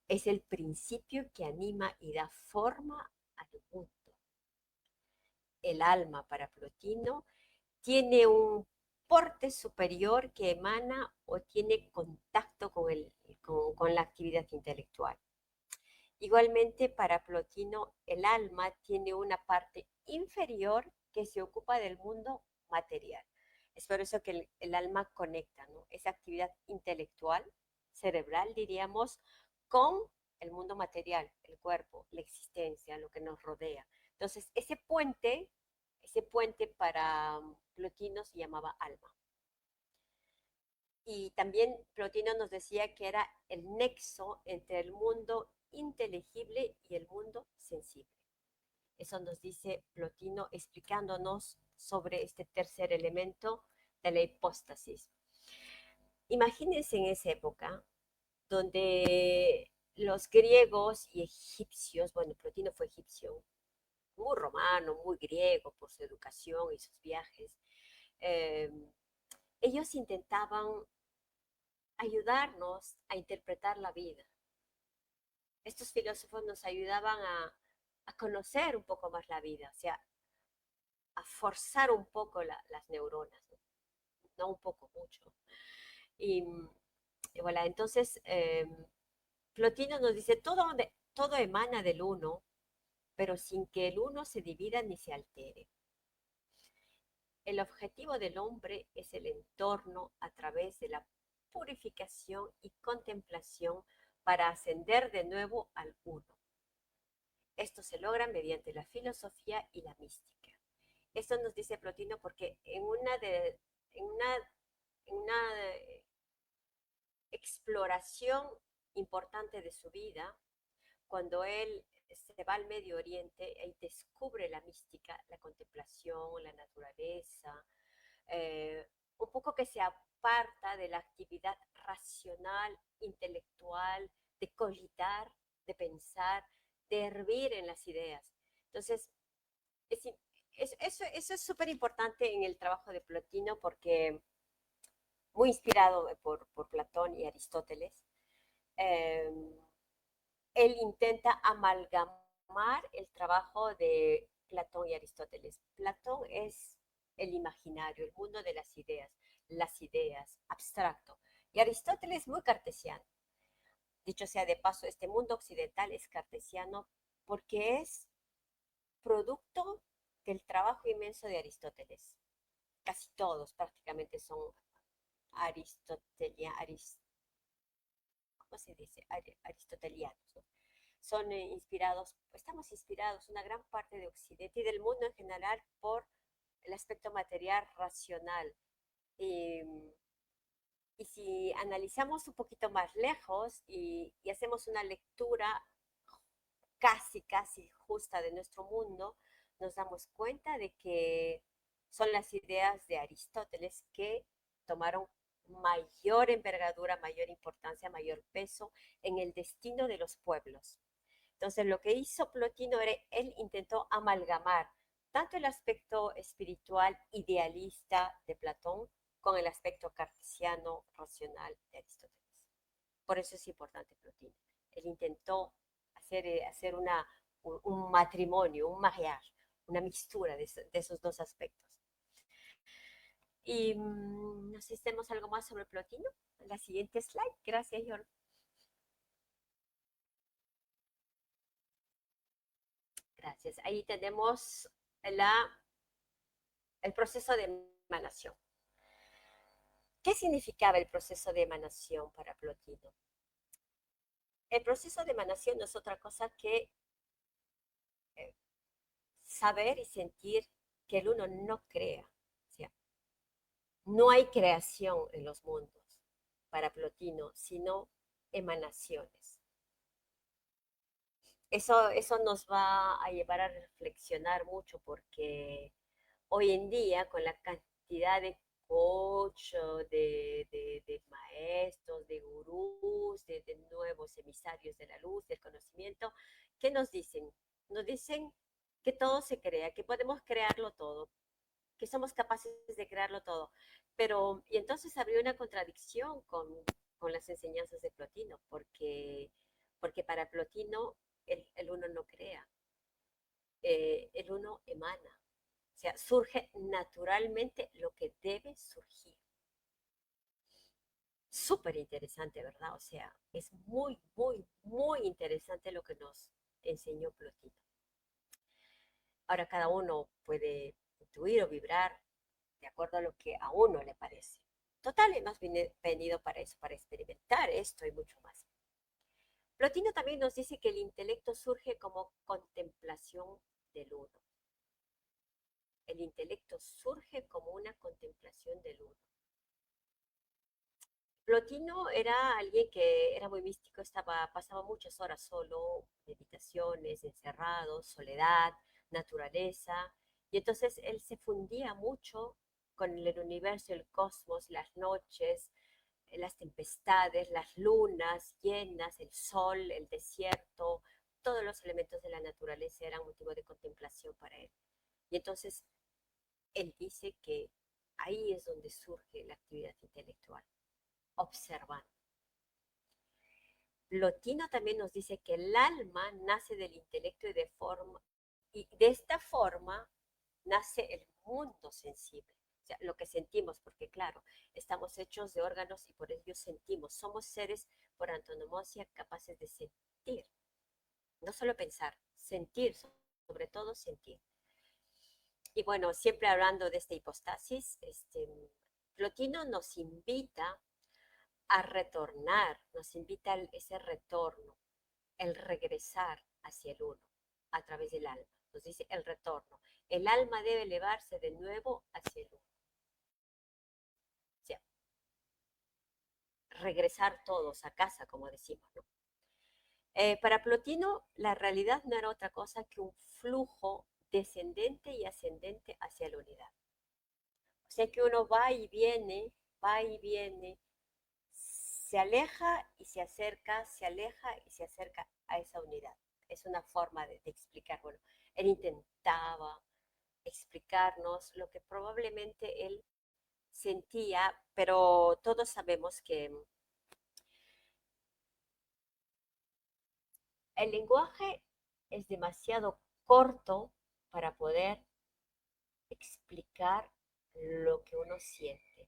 [SPEAKER 2] Es el principio que anima y da forma al mundo. El alma para Plotino tiene un porte superior que emana o tiene contacto con la actividad intelectual. Igualmente, para Plotino, el alma tiene una parte inferior que se ocupa del mundo material. Es por eso que el alma conecta, ¿no? Esa actividad intelectual, cerebral, diríamos, con el mundo material, el cuerpo, la existencia, lo que nos rodea. Entonces, ese puente para Plotino se llamaba alma. Y también Plotino nos decía que era el nexo entre el mundo inteligible y el mundo sensible. Eso nos dice Plotino explicándonos sobre este tercer elemento de la hipóstasis. Imagínense en esa época donde los griegos y egipcios, bueno, Plotino fue egipcio, muy romano, muy griego por su educación y sus viajes, eh, ellos intentaban ayudarnos a interpretar la vida. Estos filósofos nos ayudaban a conocer un poco más la vida, o sea, a forzar un poco las neuronas, ¿no? No un poco, mucho. Y, y voilà, entonces Plotino nos dice, todo emana del uno, pero sin que el uno se divida ni se altere. El objetivo del hombre es el entorno a través de la purificación y contemplación para ascender de nuevo al uno. Esto se logra mediante la filosofía y la mística. Esto nos dice Plotino porque en una exploración importante de su vida, cuando él se va al Medio Oriente y descubre la mística, la contemplación, la naturaleza, un poco que se aparta de la actividad racional, intelectual, de cogitar, de pensar, de hervir en las ideas. Entonces, eso es súper importante en el trabajo de Plotino porque muy inspirado por Platón y Aristóteles, eh, él intenta amalgamar el trabajo de Platón y Aristóteles. Platón es el imaginario, el mundo de las ideas, abstracto. Y Aristóteles muy cartesiano. Dicho sea de paso, este mundo occidental es cartesiano porque es producto del trabajo inmenso de Aristóteles. Casi todos prácticamente son ¿cómo se dice? Aristotelianos, ¿no? Son estamos inspirados una gran parte de Occidente y del mundo en general por el aspecto material racional. Y, y si analizamos un poquito más lejos y hacemos una lectura casi justa de nuestro mundo, nos damos cuenta de que son las ideas de Aristóteles que tomaron mayor envergadura, mayor importancia, mayor peso en el destino de los pueblos. Entonces, lo que hizo Plotino era, él intentó amalgamar tanto el aspecto espiritual idealista de Platón con el aspecto cartesiano racional de Aristóteles. Por eso es importante Plotino. Él intentó hacer un matrimonio, un mariage, una mixtura de esos dos aspectos. Y no sé si tenemos algo más sobre Plotino. La siguiente slide. Gracias, Jorge. Gracias. Ahí tenemos el proceso de emanación. ¿Qué significaba el proceso de emanación para Plotino? El proceso de emanación no es otra cosa que eh, saber y sentir que el uno no crea. O sea, no hay creación en los mundos para Plotino, sino emanaciones. Eso nos va a llevar a reflexionar mucho porque hoy en día, con la cantidad de coach, de maestros, de gurús, de nuevos emisarios de la luz, del conocimiento, ¿qué nos dicen? Nos dicen que todo se crea, que podemos crearlo todo, que somos capaces de crearlo todo. Pero, y entonces habría una contradicción con las enseñanzas de Plotino, porque para Plotino el uno no crea, el uno emana. O sea, surge naturalmente lo que debe surgir. Súper interesante, ¿verdad? O sea, es muy, muy, muy interesante lo que nos enseñó Plotino. Ahora cada uno puede intuir o vibrar de acuerdo a lo que a uno le parece. Total, hemos venido para eso, para experimentar esto y mucho más. Plotino también nos dice que el intelecto surge como contemplación del uno. El intelecto surge como una contemplación del uno. Plotino era alguien que era muy místico, pasaba muchas horas solo, meditaciones, encerrado, soledad, naturaleza, y entonces él se fundía mucho con el universo, el cosmos, las noches, las tempestades, las lunas llenas, el sol, el desierto, todos los elementos de la naturaleza eran motivo de contemplación para él. Y entonces él dice que ahí es donde surge la actividad intelectual, observando. Plotino también nos dice que el alma nace del intelecto y de esta forma nace el mundo sensible. O sea, lo que sentimos, porque claro, estamos hechos de órganos y por ello sentimos. Somos seres por antonomasia capaces de sentir, no solo pensar, sentir, sobre todo sentir. Y bueno, siempre hablando de esta hipostasis, Plotino nos invita a retornar, nos invita a ese retorno, el regresar hacia el uno a través del alma. Nos dice el retorno. El alma debe elevarse de nuevo hacia el uno. O sea, regresar todos a casa, como decimos, ¿no? Para Plotino, la realidad no era otra cosa que un flujo descendente y ascendente hacia la unidad. O sea que uno va y viene, se aleja y se acerca, se aleja y se acerca a esa unidad. Es una forma de explicar. Bueno, él intentaba explicarnos lo que probablemente él sentía, pero todos sabemos que el lenguaje es demasiado corto para poder explicar lo que uno siente.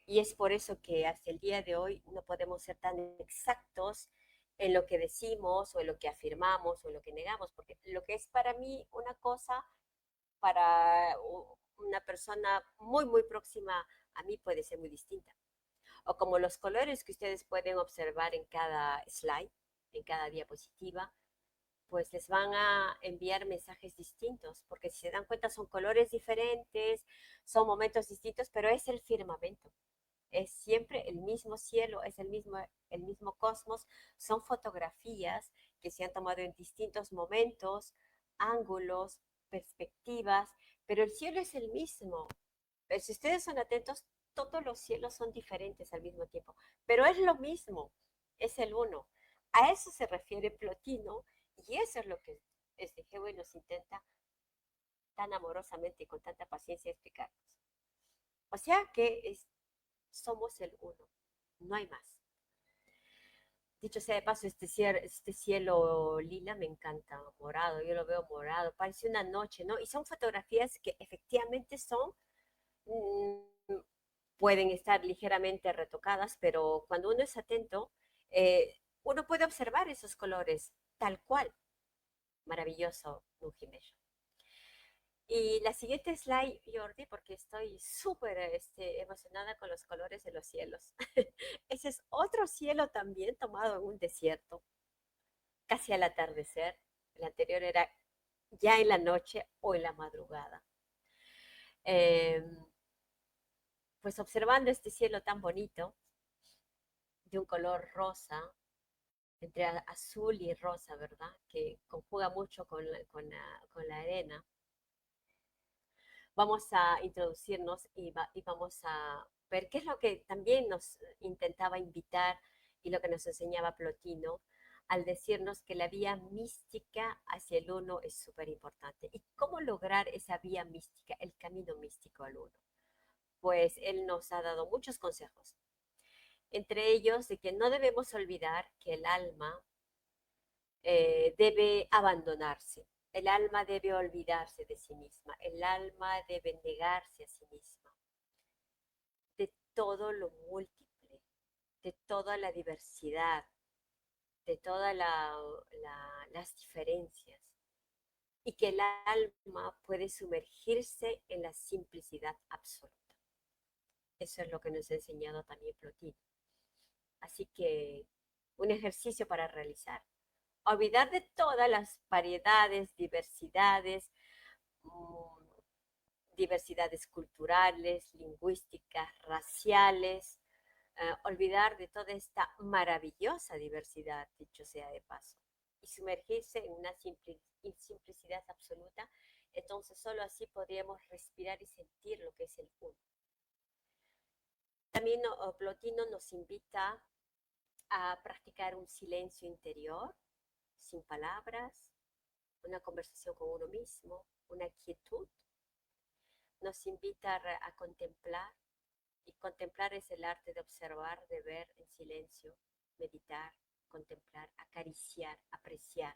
[SPEAKER 2] Y es por eso que hasta el día de hoy no podemos ser tan exactos en lo que decimos o en lo que afirmamos o en lo que negamos, porque lo que es para mí una cosa, para una persona muy, muy próxima a mí puede ser muy distinta. O como los colores que ustedes pueden observar en cada slide, en cada diapositiva, pues les van a enviar mensajes distintos, porque si se dan cuenta son colores diferentes, son momentos distintos, pero es el firmamento. Es siempre el mismo cielo, es el mismo cosmos, son fotografías que se han tomado en distintos momentos, ángulos, perspectivas, pero el cielo es el mismo. Pero si ustedes son atentos, todos los cielos son diferentes al mismo tiempo, pero es lo mismo, es el uno. A eso se refiere Plotino y eso es lo que este Hewey nos intenta tan amorosamente y con tanta paciencia explicarnos. O sea que somos el uno, no hay más. Dicho sea de paso, este cielo lila me encanta, morado, yo lo veo morado, parece una noche, ¿no? Y son fotografías que efectivamente son mm, pueden estar ligeramente retocadas, pero cuando uno es atento, uno puede observar esos colores tal cual. Maravilloso, Nujimesh. Y la siguiente slide, Jordi, porque estoy súper emocionada con los colores de los cielos. Ese es otro cielo también tomado en un desierto, casi al atardecer. El anterior era ya en la noche o en la madrugada. Eh, pues observando este cielo tan bonito, de un color rosa, entre azul y rosa, ¿verdad? Que conjuga mucho con la arena. Vamos a introducirnos y vamos a ver qué es lo que también nos intentaba invitar y lo que nos enseñaba Plotino al decirnos que la vía mística hacia el uno es súper importante. ¿Y cómo lograr esa vía mística, el camino místico al uno? Pues él nos ha dado muchos consejos, entre ellos de que no debemos olvidar que el alma debe abandonarse. El alma debe olvidarse de sí misma. El alma debe negarse a sí misma. De todo lo múltiple, de toda la diversidad, de todas las diferencias. Y que el alma puede sumergirse en la simplicidad absoluta. Eso es lo que nos ha enseñado también Plotino. Así que un ejercicio para realizar. Olvidar de todas las variedades, diversidades, mm, diversidades culturales, lingüísticas, raciales, olvidar de toda esta maravillosa diversidad, dicho sea de paso, y sumergirse en una simplicidad absoluta. Entonces solo así podríamos respirar y sentir lo que es el uno. También Plotino nos invita a practicar un silencio interior, sin palabras, una conversación con uno mismo, una quietud. Nos invita a contemplar, y contemplar es el arte de observar, de ver en silencio, meditar, contemplar, acariciar, apreciar.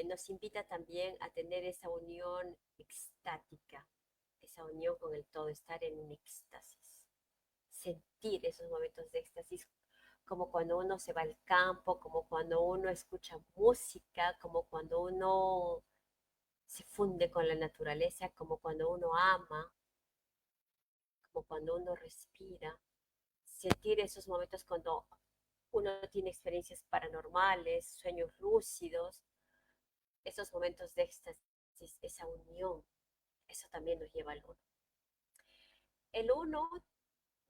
[SPEAKER 2] Nos invita también a tener esa unión extática, esa unión con el todo, estar en un éxtasis, sentir esos momentos de éxtasis, como cuando uno se va al campo, como cuando uno escucha música, como cuando uno se funde con la naturaleza, como cuando uno ama, como cuando uno respira. Sentir esos momentos cuando uno tiene experiencias paranormales, sueños lúcidos, esos momentos de éxtasis, esa unión, eso también nos lleva al uno. El uno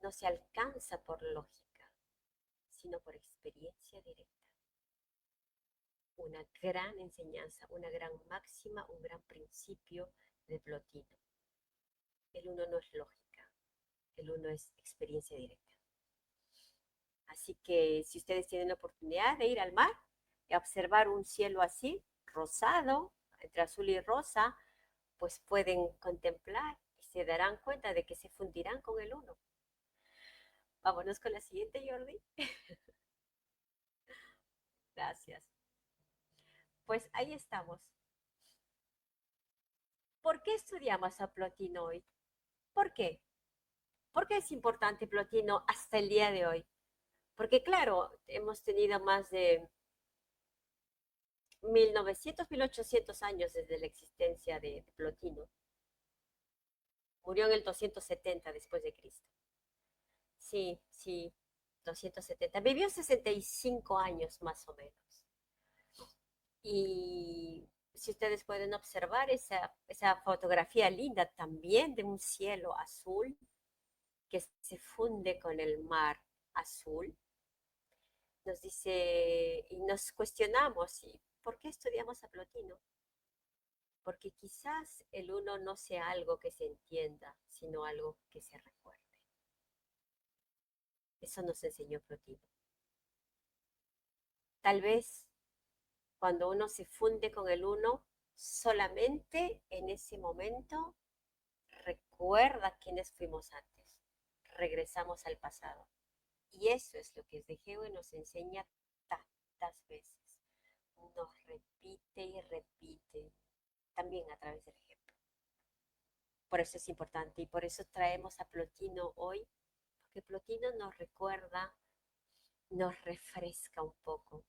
[SPEAKER 2] no se alcanza por lógica, sino por experiencia directa. Una gran enseñanza, una gran máxima, un gran principio de Plotino. El uno no es lógica, el uno es experiencia directa. Así que si ustedes tienen la oportunidad de ir al mar y observar un cielo así, rosado, entre azul y rosa, pues pueden contemplar y se darán cuenta de que se fundirán con el uno. Vámonos con la siguiente, Jordi. Gracias. Pues ahí estamos. ¿Por qué estudiamos a Plotino hoy? ¿Por qué? ¿Por qué es importante Plotino hasta el día de hoy? Porque claro, hemos tenido más de 1900, 1800 años desde la existencia de Plotino. Murió en el 270 después de Cristo. Sí, sí, 270. Vivió 65 años más o menos. Y si ustedes pueden observar esa fotografía linda también de un cielo azul que se funde con el mar azul, nos dice y nos cuestionamos, ¿y por qué estudiamos a Plotino? Porque quizás el uno no sea algo que se entienda, sino algo que se recuerde. Eso nos enseñó Plotino. Tal vez cuando uno se funde con el uno, solamente en ese momento recuerda quiénes fuimos antes. Regresamos al pasado. Y eso es lo que Geo nos enseña tantas veces. Nos repite y repite, también a través del ejemplo. Por eso es importante y por eso traemos a Plotino hoy, porque Plotino nos recuerda, nos refresca un poco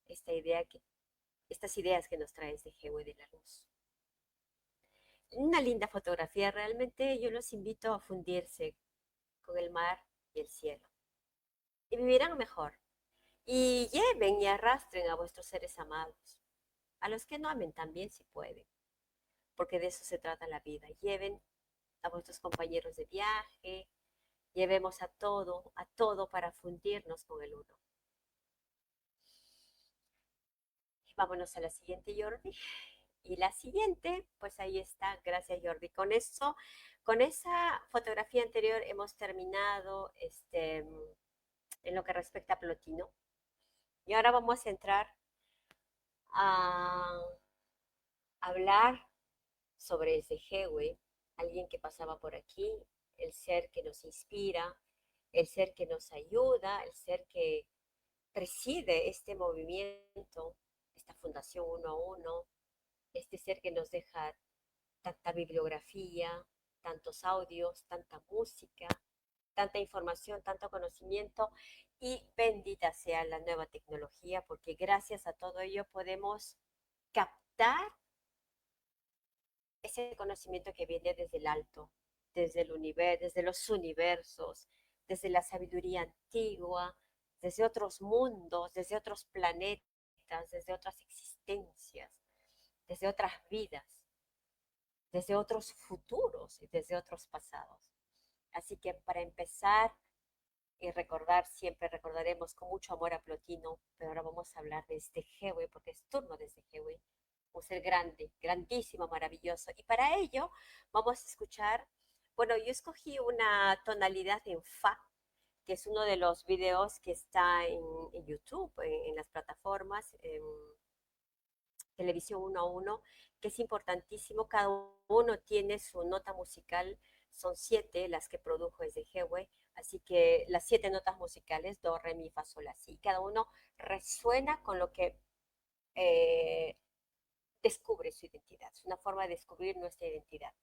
[SPEAKER 2] esta idea que, estas ideas que nos trae de Gehue de la Luz. Una linda fotografía, realmente yo los invito a fundirse con el mar y el cielo y vivirán mejor. Y lleven y arrastren a vuestros seres amados, a los que no amen también si pueden, porque de eso se trata la vida. Lleven a vuestros compañeros de viaje, llevemos a todo para fundirnos con el uno. Vámonos a la siguiente, Jordi. Y la siguiente, pues ahí está, gracias Jordi. Con eso, con esa fotografía anterior hemos terminado en lo que respecta a Plotino. Y ahora vamos a entrar a hablar sobre ese Sehegüe, alguien que pasaba por aquí, el ser que nos inspira, el ser que nos ayuda, el ser que preside este movimiento, esta Fundación Uno a Uno, este ser que nos deja tanta bibliografía, tantos audios, tanta música, tanta información, tanto conocimiento y bendita sea la nueva tecnología porque gracias a todo ello podemos captar ese conocimiento que viene desde el alto, desde el universo, desde los universos, desde la sabiduría antigua, desde otros mundos, desde otros planetas, desde otras existencias, desde otras vidas, desde otros futuros y desde otros pasados. Así que para empezar y recordar, siempre recordaremos con mucho amor a Plotino, pero ahora vamos a hablar de este Sehegüe, porque es turno de este Sehegüe, un ser grande, grandísimo, maravilloso. Y para ello vamos a escuchar, bueno, yo escogí una tonalidad en Fa, que es uno de los videos que está en YouTube, en las plataformas, en televisión uno a uno, que es importantísimo. Cada uno tiene su nota musical, son 7 las que produjo ese Sehegüe, así que las 7 notas musicales, do, re, mi, fa, sol, la, si, cada uno resuena con lo que eh, descubre su identidad, es una forma de descubrir nuestra identidad,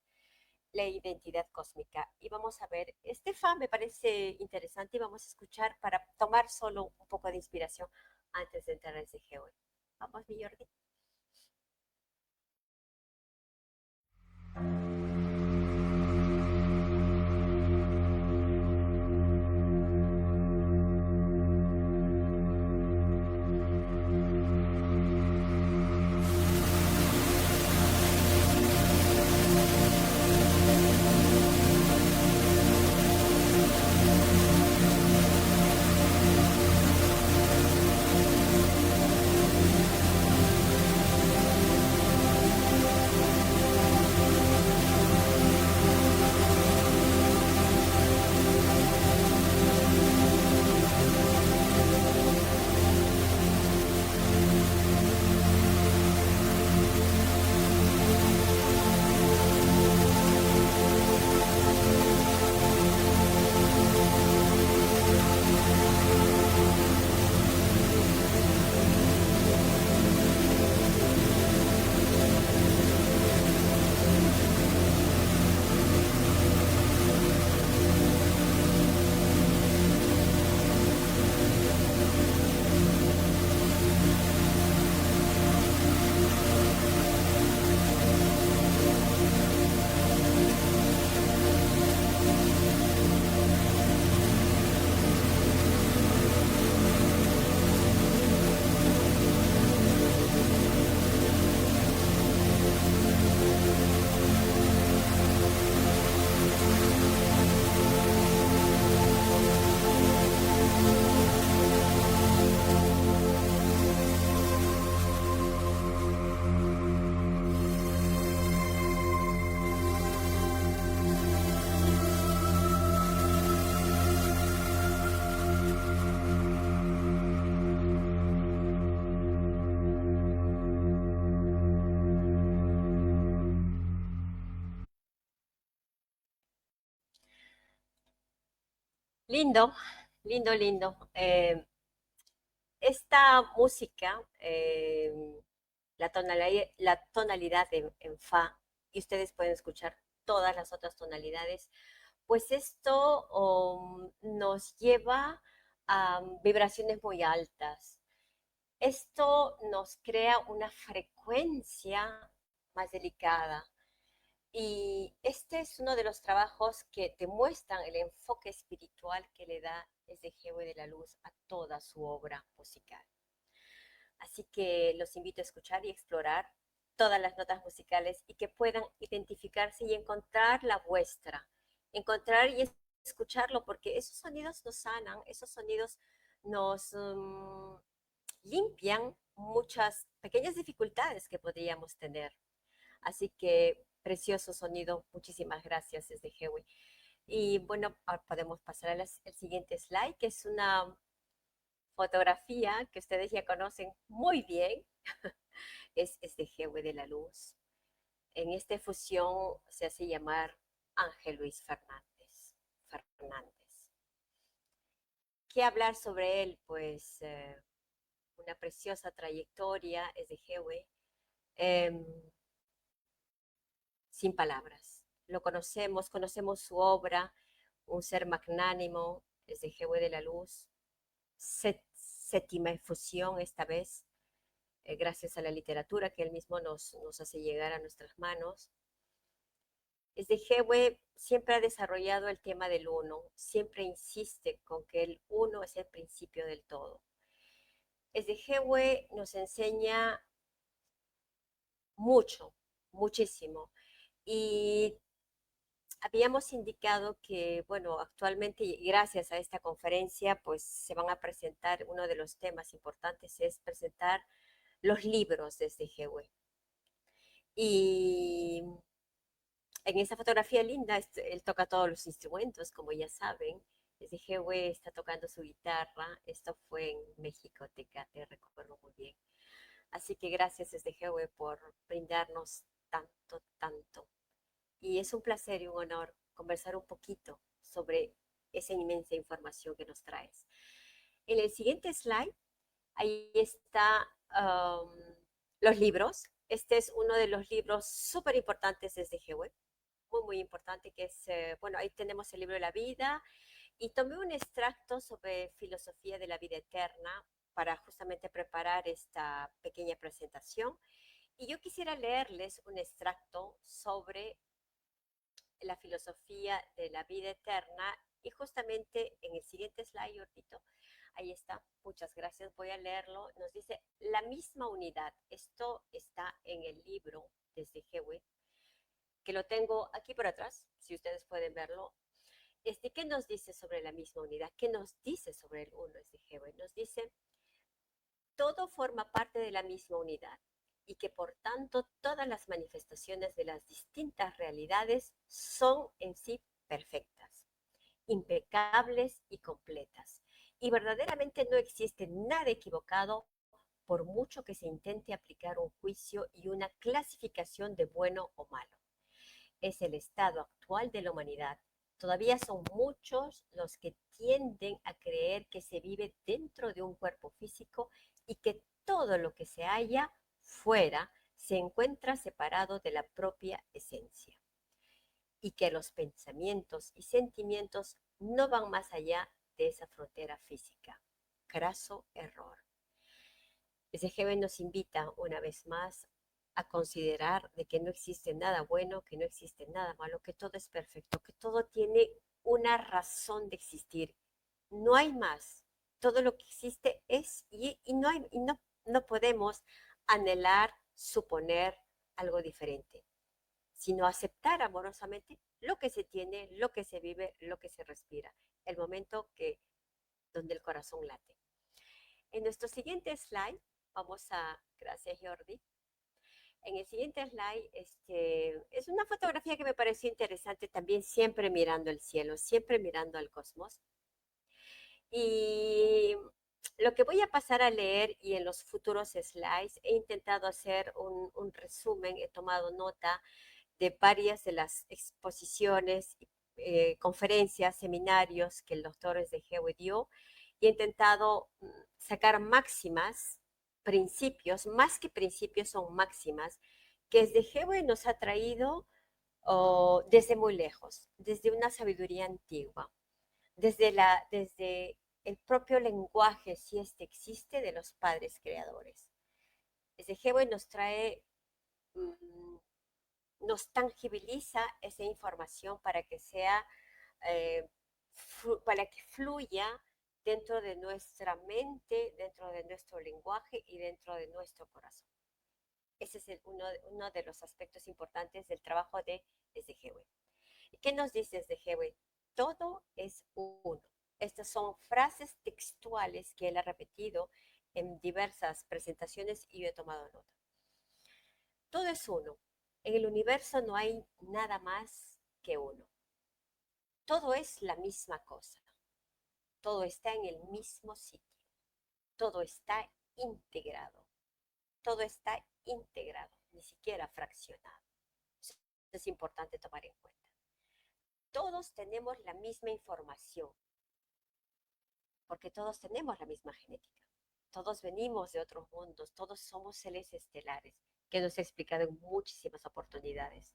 [SPEAKER 2] la identidad cósmica. Y vamos a ver, este fa me parece interesante y vamos a escuchar para tomar solo un poco de inspiración antes de entrar a ese Sehegüe. Vamos, mi Jordi. Lindo, lindo, lindo. Esta música, la tonalidad en fa, y ustedes pueden escuchar todas las otras tonalidades, pues esto nos lleva a vibraciones muy altas. Esto nos crea una frecuencia más delicada. Y este es uno de los trabajos que demuestran el enfoque espiritual que le da Esdejewé de la Luz a toda su obra musical. Así que los invito a escuchar y explorar todas las notas musicales y que puedan identificarse y encontrar la vuestra. Encontrar y escucharlo porque esos sonidos nos sanan, esos sonidos nos limpian muchas pequeñas dificultades que podríamos tener. Así que precioso sonido, muchísimas gracias desde Hewi. Y bueno, ahora podemos pasar al siguiente slide, que es una fotografía que ustedes ya conocen muy bien, es de Hewi de la Luz. En esta fusión se hace llamar Ángel Luis Fernández. ¿Qué hablar sobre él? Pues una preciosa trayectoria es de Hewi. Sin palabras. Lo conocemos, conocemos su obra, un ser magnánimo, desde Jehová de la Luz, séptima efusión esta vez, gracias a la literatura que él mismo nos hace llegar a nuestras manos. Desde Jehová siempre ha desarrollado el tema del uno, siempre insiste con que el uno es el principio del todo. Desde Jehová nos enseña mucho, muchísimo. Y habíamos indicado que, bueno, actualmente, y gracias a esta conferencia, pues se van a presentar, uno de los temas importantes es presentar los libros desde GW. Y en esa fotografía linda, él toca todos los instrumentos, como ya saben. Desde GW está tocando su guitarra. Esto fue en México, Tecate, recuerdo muy bien. Así que gracias desde GW por brindarnos tanto, tanto. Y es un placer y un honor conversar un poquito sobre esa inmensa información que nos traes. En el siguiente slide, ahí está los libros. Este es uno de los libros súper importantes desde GWeb, muy, muy importante, que es, bueno, ahí tenemos el libro de la vida y tomé un extracto sobre filosofía de la vida eterna para justamente preparar esta pequeña presentación. Y yo quisiera leerles un extracto sobre la filosofía de la vida eterna y justamente en el siguiente slide, Gordito, ahí está, muchas gracias, voy a leerlo, nos dice la misma unidad, esto está en el libro desde Hewitt, que lo tengo aquí por atrás, si ustedes pueden verlo. ¿Qué nos dice sobre la misma unidad? ¿Qué nos dice sobre el uno desde Hewitt? Nos dice, todo forma parte de la misma unidad y que por tanto todas las manifestaciones de las distintas realidades son en sí perfectas, impecables y completas. Y verdaderamente no existe nada equivocado por mucho que se intente aplicar un juicio y una clasificación de bueno o malo. Es el estado actual de la humanidad. Todavía son muchos los que tienden a creer que se vive dentro de un cuerpo físico y que todo lo que se halla fuera se encuentra separado de la propia esencia y que los pensamientos y sentimientos no van más allá de esa frontera física. Craso error. SGB nos invita una vez más a considerar de que no existe nada bueno, que no existe nada malo, que todo es perfecto, que todo tiene una razón de existir. No hay más. Todo lo que existe es y no podemos anhelar, suponer algo diferente, sino aceptar amorosamente lo que se tiene, lo que se vive, lo que se respira, el momento donde el corazón late. En nuestro siguiente slide, gracias Jordi, en el siguiente slide es una fotografía que me pareció interesante también, siempre mirando el cielo, siempre mirando al cosmos. Y lo que voy a pasar a leer y en los futuros slides he intentado hacer un resumen, he tomado nota de varias de las exposiciones, conferencias, seminarios que el doctor Esdejewé dio y he intentado sacar máximas, principios, más que principios son máximas, que Esdejewé nos ha traído o desde muy lejos, desde una sabiduría antigua, desde el propio lenguaje, si este existe, de los padres creadores. Desde Jehová nos trae, mm, nos tangibiliza esa información para que sea, eh, para que fluya dentro de nuestra mente, dentro de nuestro lenguaje y dentro de nuestro corazón. Ese es uno de los aspectos importantes del trabajo de desde Jehová. ¿Qué nos dice desde Jehová? Todo es uno. Estas son frases textuales que él ha repetido en diversas presentaciones y yo he tomado nota. Todo es uno. En el universo no hay nada más que uno. Todo es la misma cosa. Todo está en el mismo sitio. Todo está integrado. Todo está integrado, ni siquiera fraccionado. Eso es importante tomar en cuenta. Todos tenemos la misma información, porque todos tenemos la misma genética. Todos venimos de otros mundos, todos somos seres estelares, que nos he explicado en muchísimas oportunidades.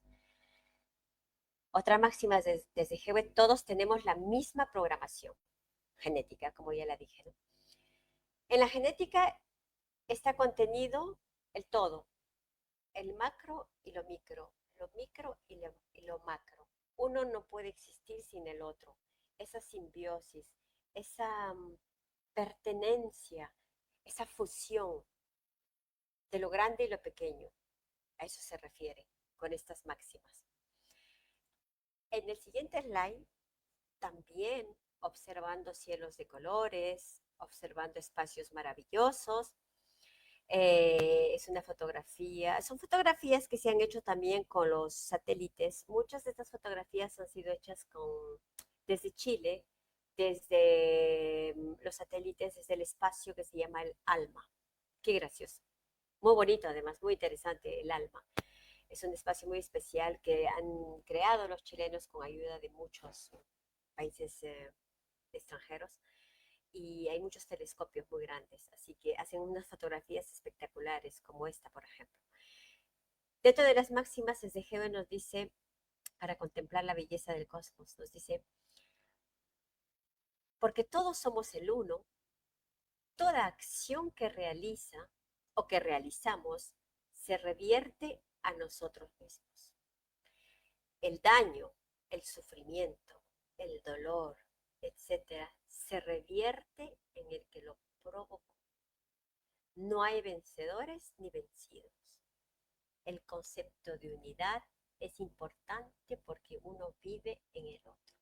[SPEAKER 2] Otra máxima desde Jehová, todos tenemos la misma programación genética, como ya la dije, ¿no? En la genética está contenido el todo, el macro y lo micro y lo macro. Uno no puede existir sin el otro. Esa simbiosis, esa pertenencia, esa fusión de lo grande y lo pequeño. A eso se refiere con estas máximas. En el siguiente slide, también observando cielos de colores, observando espacios maravillosos. Es una fotografía, son fotografías que se han hecho también con los satélites. Muchas de estas fotografías han sido hechas desde Chile, desde los satélites, desde el espacio que se llama el ALMA. Qué gracioso. Muy bonito, además, muy interesante el ALMA. Es un espacio muy especial que han creado los chilenos con ayuda de muchos países extranjeros y hay muchos telescopios muy grandes, así que hacen unas fotografías espectaculares como esta, por ejemplo. Dentro de las máximas, desde Jehová nos dice, para contemplar la belleza del cosmos, nos dice, porque todos somos el uno, toda acción que realiza o que realizamos se revierte a nosotros mismos. El daño, el sufrimiento, el dolor, etcétera, se revierte en el que lo provocó. No hay vencedores ni vencidos. El concepto de unidad es importante porque uno vive en el otro.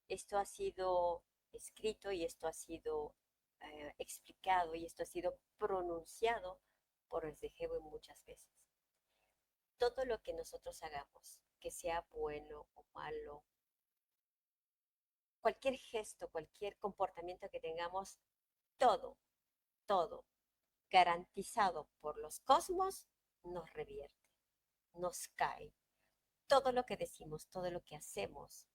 [SPEAKER 2] Esto ha sido escrito y esto ha sido explicado y esto ha sido pronunciado por el Sejebo muchas veces. Todo lo que nosotros hagamos, que sea bueno o malo, cualquier gesto, cualquier comportamiento que tengamos, todo, todo, garantizado por los cosmos, nos revierte, nos cae. Todo lo que decimos, todo lo que hacemos,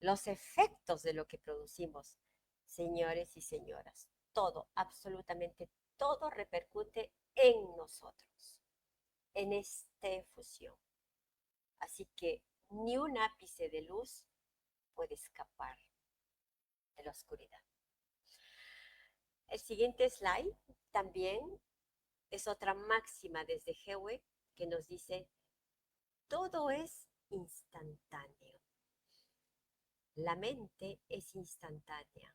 [SPEAKER 2] los efectos de lo que producimos, señores y señoras, todo, absolutamente todo repercute en nosotros, en esta fusión. Así que ni un ápice de luz puede escapar de la oscuridad. El siguiente slide también es otra máxima desde Jehová que nos dice, todo es instantáneo. La mente es instantánea.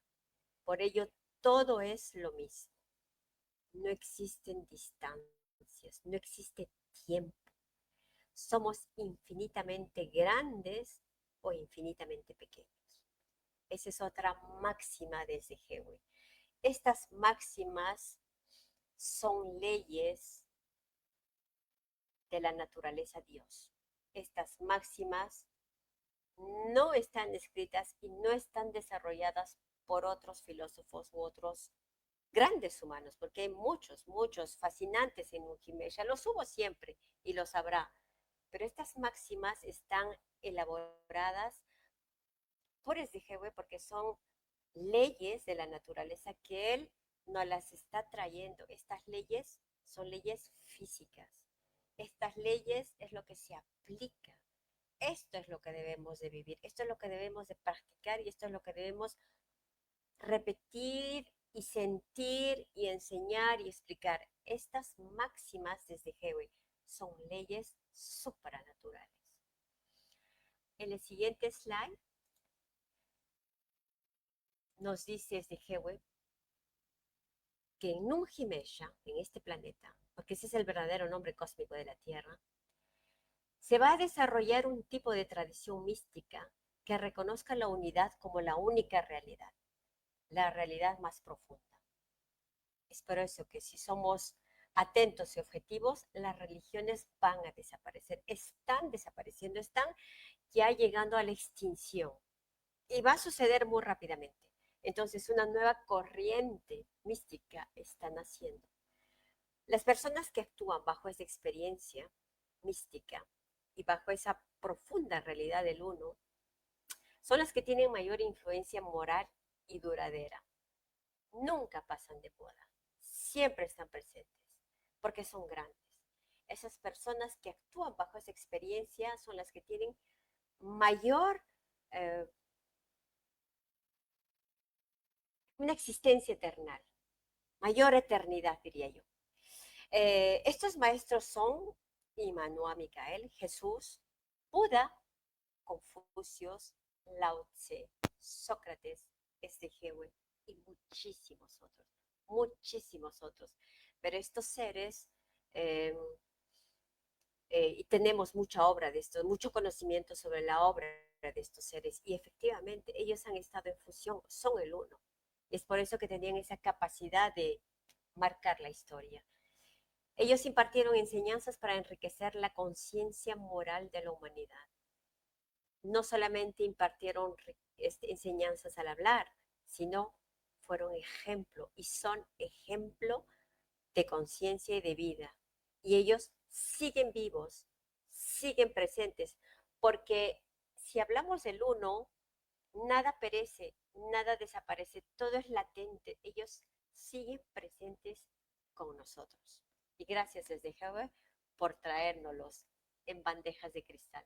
[SPEAKER 2] Por ello, todo es lo mismo. No existen distancias, no existe tiempo. Somos infinitamente grandes o infinitamente pequeños. Esa es otra máxima desde Jehová. Estas máximas son leyes de la naturaleza Dios. Estas máximas no están escritas y no están desarrolladas por otros filósofos u otros grandes humanos, porque hay muchos, muchos fascinantes en Ukimesha. Los hubo siempre y los habrá. Pero estas máximas están elaboradas por Esdijewe porque son leyes de la naturaleza que él nos las está trayendo. Estas leyes son leyes físicas. Estas leyes es lo que se aplica esto es lo que debemos de vivir, esto es lo que debemos de practicar y esto es lo que debemos repetir y sentir y enseñar y explicar. Estas máximas desde Hewe son leyes supranaturales. En el siguiente slide nos dice desde Hewe que en Nunjimesha, en este planeta, porque ese es el verdadero nombre cósmico de la Tierra, se va a desarrollar un tipo de tradición mística que reconozca la unidad como la única realidad, la realidad más profunda. Es por eso que si somos atentos y objetivos, las religiones van a desaparecer, están desapareciendo, están ya llegando a la extinción y va a suceder muy rápidamente. Entonces, una nueva corriente mística está naciendo. Las personas que actúan bajo esa experiencia mística y bajo esa profunda realidad del uno son las que tienen mayor influencia moral y duradera. Nunca pasan de moda, siempre están presentes, porque son grandes. Esas personas que actúan bajo esa experiencia son las que tienen mayor, eh, una existencia eterna, mayor eternidad, diría yo. Estos maestros son Immanuel Micael, Jesús, Buda, Confucio, Lao Tse, Sócrates, Estejewe y muchísimos otros. Pero estos seres, eh, y tenemos mucha obra de estos, mucho conocimiento sobre la obra de estos seres, y efectivamente ellos han estado en fusión, son el uno. Es por eso que tenían esa capacidad de marcar la historia. Ellos impartieron enseñanzas para enriquecer la conciencia moral de la humanidad. No solamente impartieron enseñanzas al hablar, sino fueron ejemplo y son ejemplo de conciencia y de vida. Y ellos siguen vivos, siguen presentes, porque si hablamos del uno, nada perece, nada desaparece, todo es latente. Ellos siguen presentes con nosotros. Y gracias desde Jehová por traérnoslos en bandejas de cristal.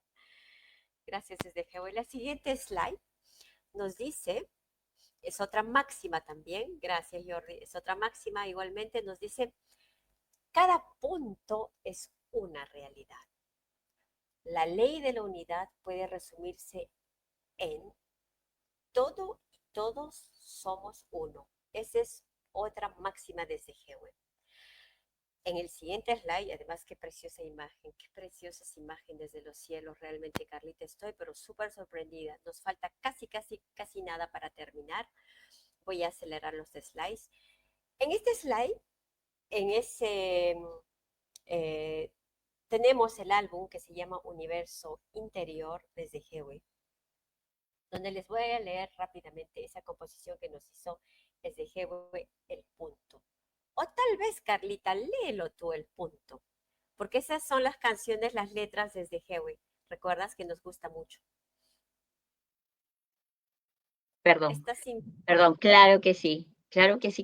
[SPEAKER 2] Gracias desde Jehová. La siguiente slide nos dice, es otra máxima también, gracias Jordi, es otra máxima igualmente, nos dice, cada punto es una realidad. La ley de la unidad puede resumirse en todo y todos somos uno. Esa es otra máxima desde Jehová. En el siguiente slide, además, qué preciosa imagen, qué preciosas imágenes de los cielos. Realmente, Carlita, estoy pero súper sorprendida. Nos falta casi nada para terminar. Voy a acelerar los slides. En este slide, en ese, tenemos el álbum que se llama Universo Interior desde Jehová, donde les voy a leer rápidamente esa composición que nos hizo desde Jehová, el punto. O tal vez, Carlita, léelo tú el punto, porque esas son las canciones, las letras desde Hewe. ¿Recuerdas que nos gusta mucho?
[SPEAKER 1] Perdón, perdón, claro que sí,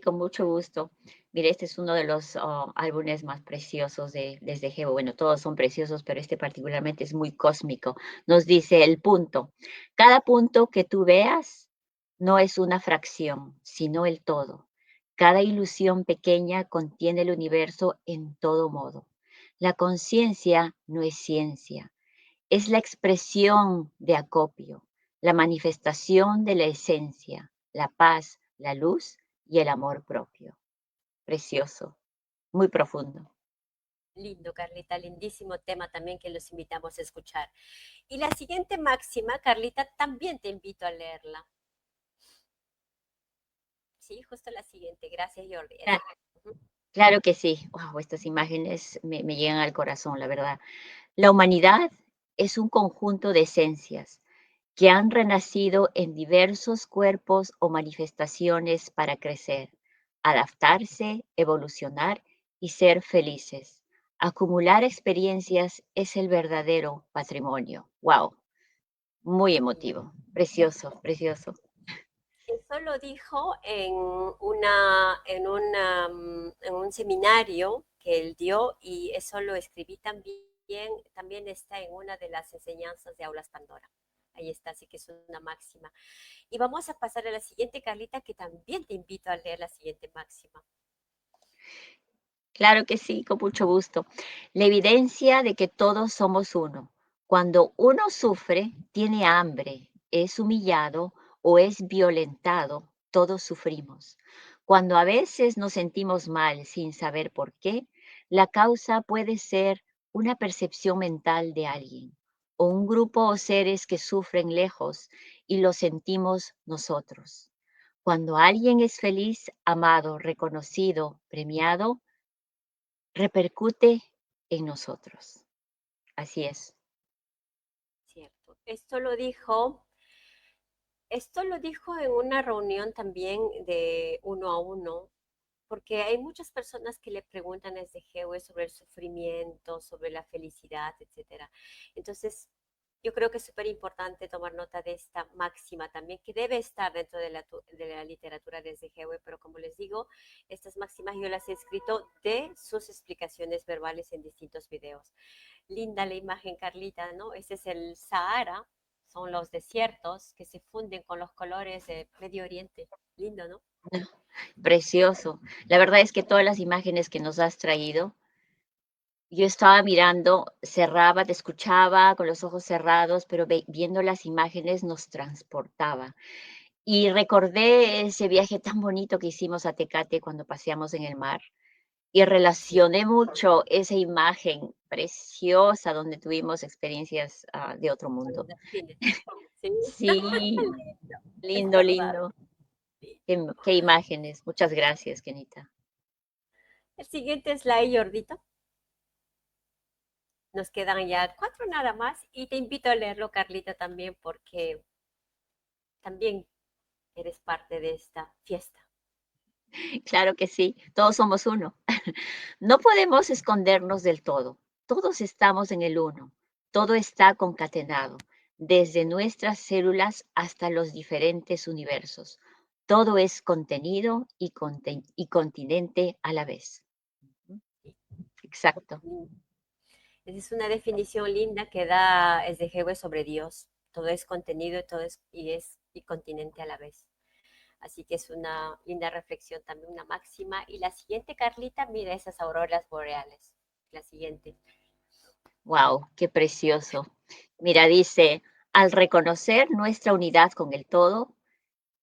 [SPEAKER 1] con mucho gusto. Mire, este es uno de los álbumes más preciosos de desde Geo. Bueno, todos son preciosos, pero este particularmente es muy cósmico. Nos dice el punto. Cada punto que tú veas no es una fracción, sino el todo. Cada ilusión pequeña contiene el universo en todo modo. La conciencia no es ciencia, es la expresión de acopio, la manifestación de la esencia, la paz, la luz y el amor propio. Precioso, muy profundo.
[SPEAKER 2] Lindo, Carlita, lindísimo tema también que los invitamos a escuchar. Y la siguiente máxima, Carlita, también te invito a leerla. Sí, justo la siguiente. Gracias, Jordi.
[SPEAKER 1] Ah, claro que sí. Wow, estas imágenes me llegan al corazón, la verdad. La humanidad es un conjunto de esencias que han renacido en diversos cuerpos o manifestaciones para crecer, adaptarse, evolucionar y ser felices. Acumular experiencias es el verdadero patrimonio. Wow, muy emotivo, precioso, precioso.
[SPEAKER 2] Eso lo dijo en un seminario que él dio y eso lo escribí también también está en una de las enseñanzas de Aulas Pandora. Ahí está, así que es una máxima. Y vamos a pasar a la siguiente, Carlita, que también te invito a leer la siguiente máxima.
[SPEAKER 1] Claro que sí, con mucho gusto. La evidencia de que todos somos uno. Cuando uno sufre, tiene hambre, es humillado o es violentado, todos sufrimos. Cuando a veces nos sentimos mal sin saber por qué, la causa puede ser una percepción mental de alguien o un grupo o seres que sufren lejos y lo sentimos nosotros. Cuando alguien es feliz, amado, reconocido, premiado, repercute en nosotros. Así es.
[SPEAKER 2] Cierto. Esto lo dijo en una reunión también de uno a uno, porque hay muchas personas que le preguntan a este Jehová sobre el sufrimiento, sobre la felicidad, etcétera. Entonces, yo creo que es súper importante tomar nota de esta máxima también, que debe estar dentro de la literatura desde Jehová, pero como les digo, estas máximas yo las he escrito de sus explicaciones verbales en distintos videos. Linda la imagen, Carlita, ¿no? Ese es el Sahara, son los desiertos que se funden con los colores de Medio Oriente. Lindo, ¿no?
[SPEAKER 1] Precioso. La verdad es que todas las imágenes que nos has traído, yo estaba mirando, cerraba, te escuchaba con los ojos cerrados, pero viendo las imágenes nos transportaba. Y recordé ese viaje tan bonito que hicimos a Tecate cuando paseamos en el mar. Y
[SPEAKER 2] Sí,
[SPEAKER 1] relacioné mucho esa imagen preciosa donde tuvimos experiencias de otro
[SPEAKER 2] con los
[SPEAKER 1] mundo.
[SPEAKER 2] delfines. Sí,
[SPEAKER 1] Sí,
[SPEAKER 2] lindo, es
[SPEAKER 1] lindo,
[SPEAKER 2] verdad.
[SPEAKER 1] lindo.
[SPEAKER 2] Sí.
[SPEAKER 1] Qué imágenes. Muchas gracias, Kenita.
[SPEAKER 2] El siguiente slide, Jordito. Nos quedan ya 4 nada más y te invito a leerlo, Carlita, también porque también eres parte de esta fiesta.
[SPEAKER 1] Claro que sí, todos somos uno. No podemos escondernos del todo. Todos estamos en el uno. Todo está concatenado, desde nuestras células hasta los diferentes universos. Todo es contenido y continente a la vez. Ujú. Exacto.
[SPEAKER 2] Mm. Esa es una definición linda que da es de Hegel sobre Dios. Todo es contenido y todo es continente a la vez. Así que es una linda reflexión, también una máxima. Y la siguiente, Carlita, mira esas auroras boreales. La siguiente.
[SPEAKER 1] Wow, qué precioso. Mira, dice, al reconocer nuestra unidad con el todo,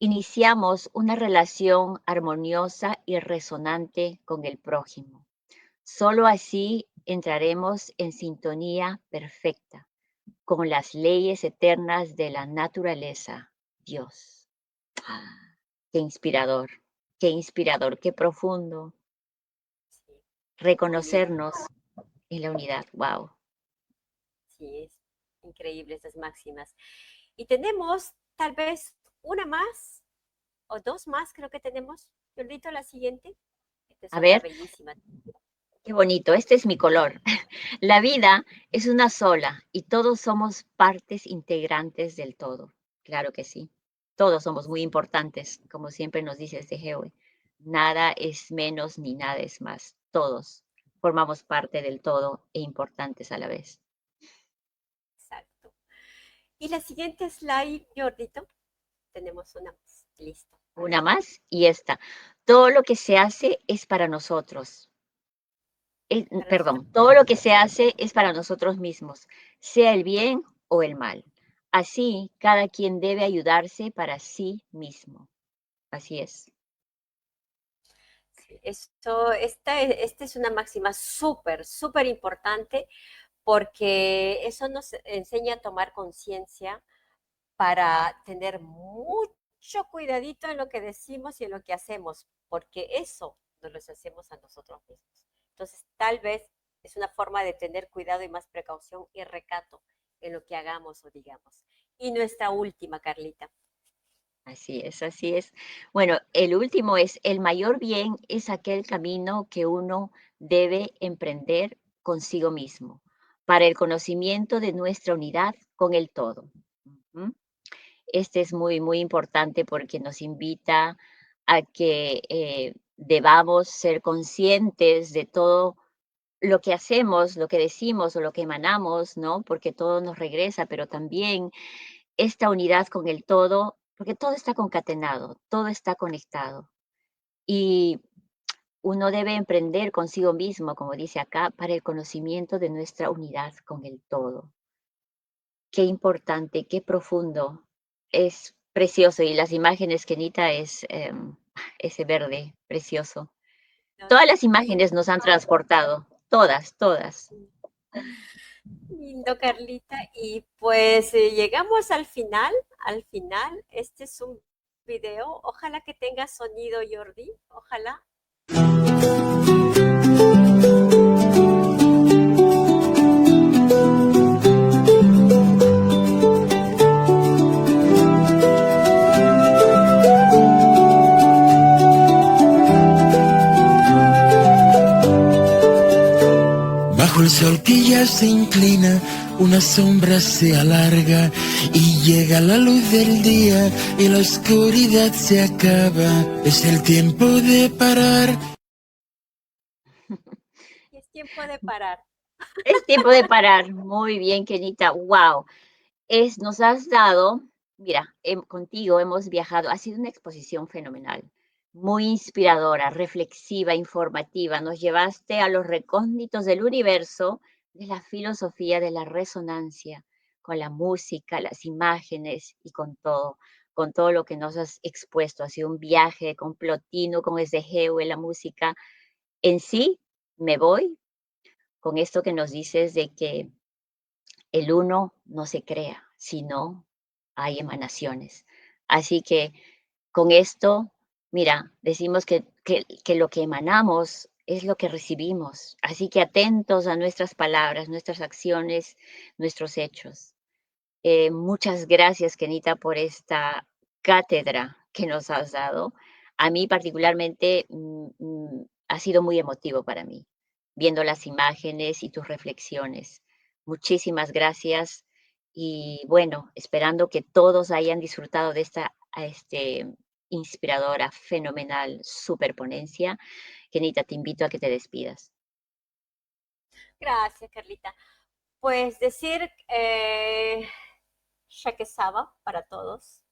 [SPEAKER 1] iniciamos una relación armoniosa y resonante con el prójimo. Solo así entraremos en sintonía perfecta con las leyes eternas de la naturaleza, Dios. Qué inspirador, qué profundo
[SPEAKER 2] Sí, muy lindo.
[SPEAKER 1] reconocernos en la unidad. Wow.
[SPEAKER 2] Sí, es increíble estas máximas. Y tenemos tal vez una más o dos más, creo que tenemos. Yolito, la siguiente. Esta es
[SPEAKER 1] A
[SPEAKER 2] otra
[SPEAKER 1] ver,
[SPEAKER 2] bellísima.
[SPEAKER 1] qué bonito. Este es mi color. La vida es una sola y todos somos partes integrantes del todo. Claro que sí. Todos somos muy importantes, como siempre nos dice este Geo. Nada es menos ni nada es más. Todos formamos parte del todo e importantes a la vez.
[SPEAKER 2] Exacto. Y la siguiente slide, Jordito. Tenemos una más. Listo.
[SPEAKER 1] Una más y esta. Todo lo que se hace es para nosotros.
[SPEAKER 2] Para nosotros.
[SPEAKER 1] Perdón, todo lo que se hace es para nosotros mismos, sea el bien o el mal. Así, cada quien debe ayudarse para sí mismo. Así es.
[SPEAKER 2] Sí, esta es una máxima súper, súper importante porque eso nos enseña a tomar conciencia para tener mucho cuidadito en lo que decimos y en lo que hacemos, porque eso nos lo hacemos a nosotros mismos. Entonces, tal vez es una forma de tener cuidado y más precaución y recato en lo que hagamos o digamos. Y nuestra última, Carlita.
[SPEAKER 1] Así es, así es. Bueno, el último es, el mayor bien es aquel camino que uno debe emprender consigo mismo, para el conocimiento de nuestra unidad con el todo. Ujú. Este es muy, muy importante porque nos invita a que debamos ser conscientes de todo lo que hacemos, lo que decimos o lo que emanamos, ¿no? Porque todo nos regresa, pero también esta unidad con el todo, porque todo está concatenado, todo está conectado. Y uno debe emprender consigo mismo, como dice acá, para el conocimiento de nuestra unidad con el todo. Qué importante, qué profundo. Es precioso y las imágenes, Kenita, es ese verde precioso. Todas las
[SPEAKER 2] Sí,
[SPEAKER 1] imágenes nos han transportado, todas, todas.
[SPEAKER 2] lindo, Carlita. Y pues llegamos al final. Este es un video. Ojalá que tenga sonido, Jordi. Ojalá.
[SPEAKER 3] Bajo el sol que ya se inclina, una sombra se alarga y llega la luz del día y la oscuridad se acaba. Es el tiempo de parar.
[SPEAKER 2] Y es tiempo de parar.
[SPEAKER 1] Es tiempo de parar. Muy bien, Kenita. Wow. Nos has dado, mira, contigo hemos viajado, ha sido una exposición fenomenal, muy inspiradora, reflexiva, informativa. Nos llevaste a los recónditos del universo de la filosofía de la resonancia, con la música, las imágenes y con todo lo que nos has expuesto. Ha sido un viaje complotino con ese geo en la música. En sí, me voy con esto que nos dices de que el uno no se crea, sino hay emanaciones. Así que con esto, mira, decimos que lo que emanamos es lo que recibimos. Así que atentos a nuestras palabras, nuestras acciones, nuestros hechos. Muchas gracias, Kenita, por esta cátedra que nos has dado. A mí particularmente ha sido muy emotivo para mí, viendo las imágenes y tus reflexiones. Muchísimas gracias y bueno, esperando que todos hayan disfrutado de esta inspiradora, fenomenal, superponencia. Kenita, te invito a que te despidas.
[SPEAKER 2] Gracias, Carlita. Pues decir Shake Saba para todos.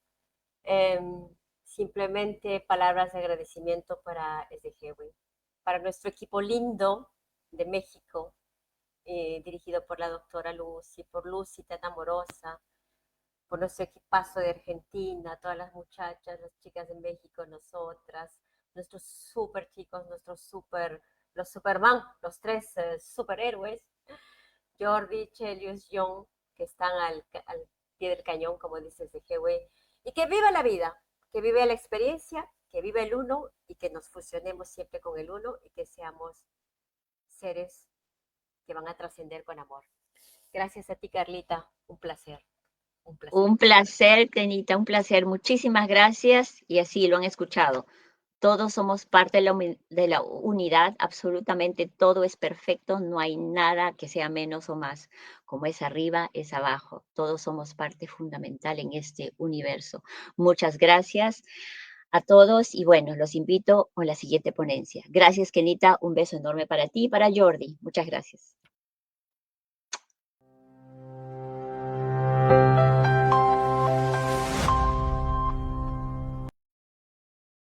[SPEAKER 2] Em, Simplemente palabras de agradecimiento para SDGW, para nuestro equipo lindo de México, dirigido por la doctora Lucy, por Lucy tan amorosa, por nuestro equipazo de Argentina, todas las muchachas, las chicas de México, nosotras, nuestros super chicos, los Superman, los tres superhéroes, Jordi, Chelius, John, que están al pie del cañón, como dice CGW, y que viva la vida, que vive la experiencia, que vive el uno y que nos fusionemos siempre con el uno y que seamos seres que van a trascender con amor. Gracias a ti, Carlita. Un placer, un placer.
[SPEAKER 1] Un placer, Kenita, un placer. Muchísimas gracias y así lo han escuchado. Todos somos parte de de la unidad, absolutamente todo es perfecto, no hay nada que sea menos o más. Como es arriba, es abajo. Todos somos parte fundamental en este universo. Muchas gracias a todos y bueno, los invito a la siguiente ponencia. Gracias, Kenita, un beso enorme para ti y para Jordi. Muchas gracias.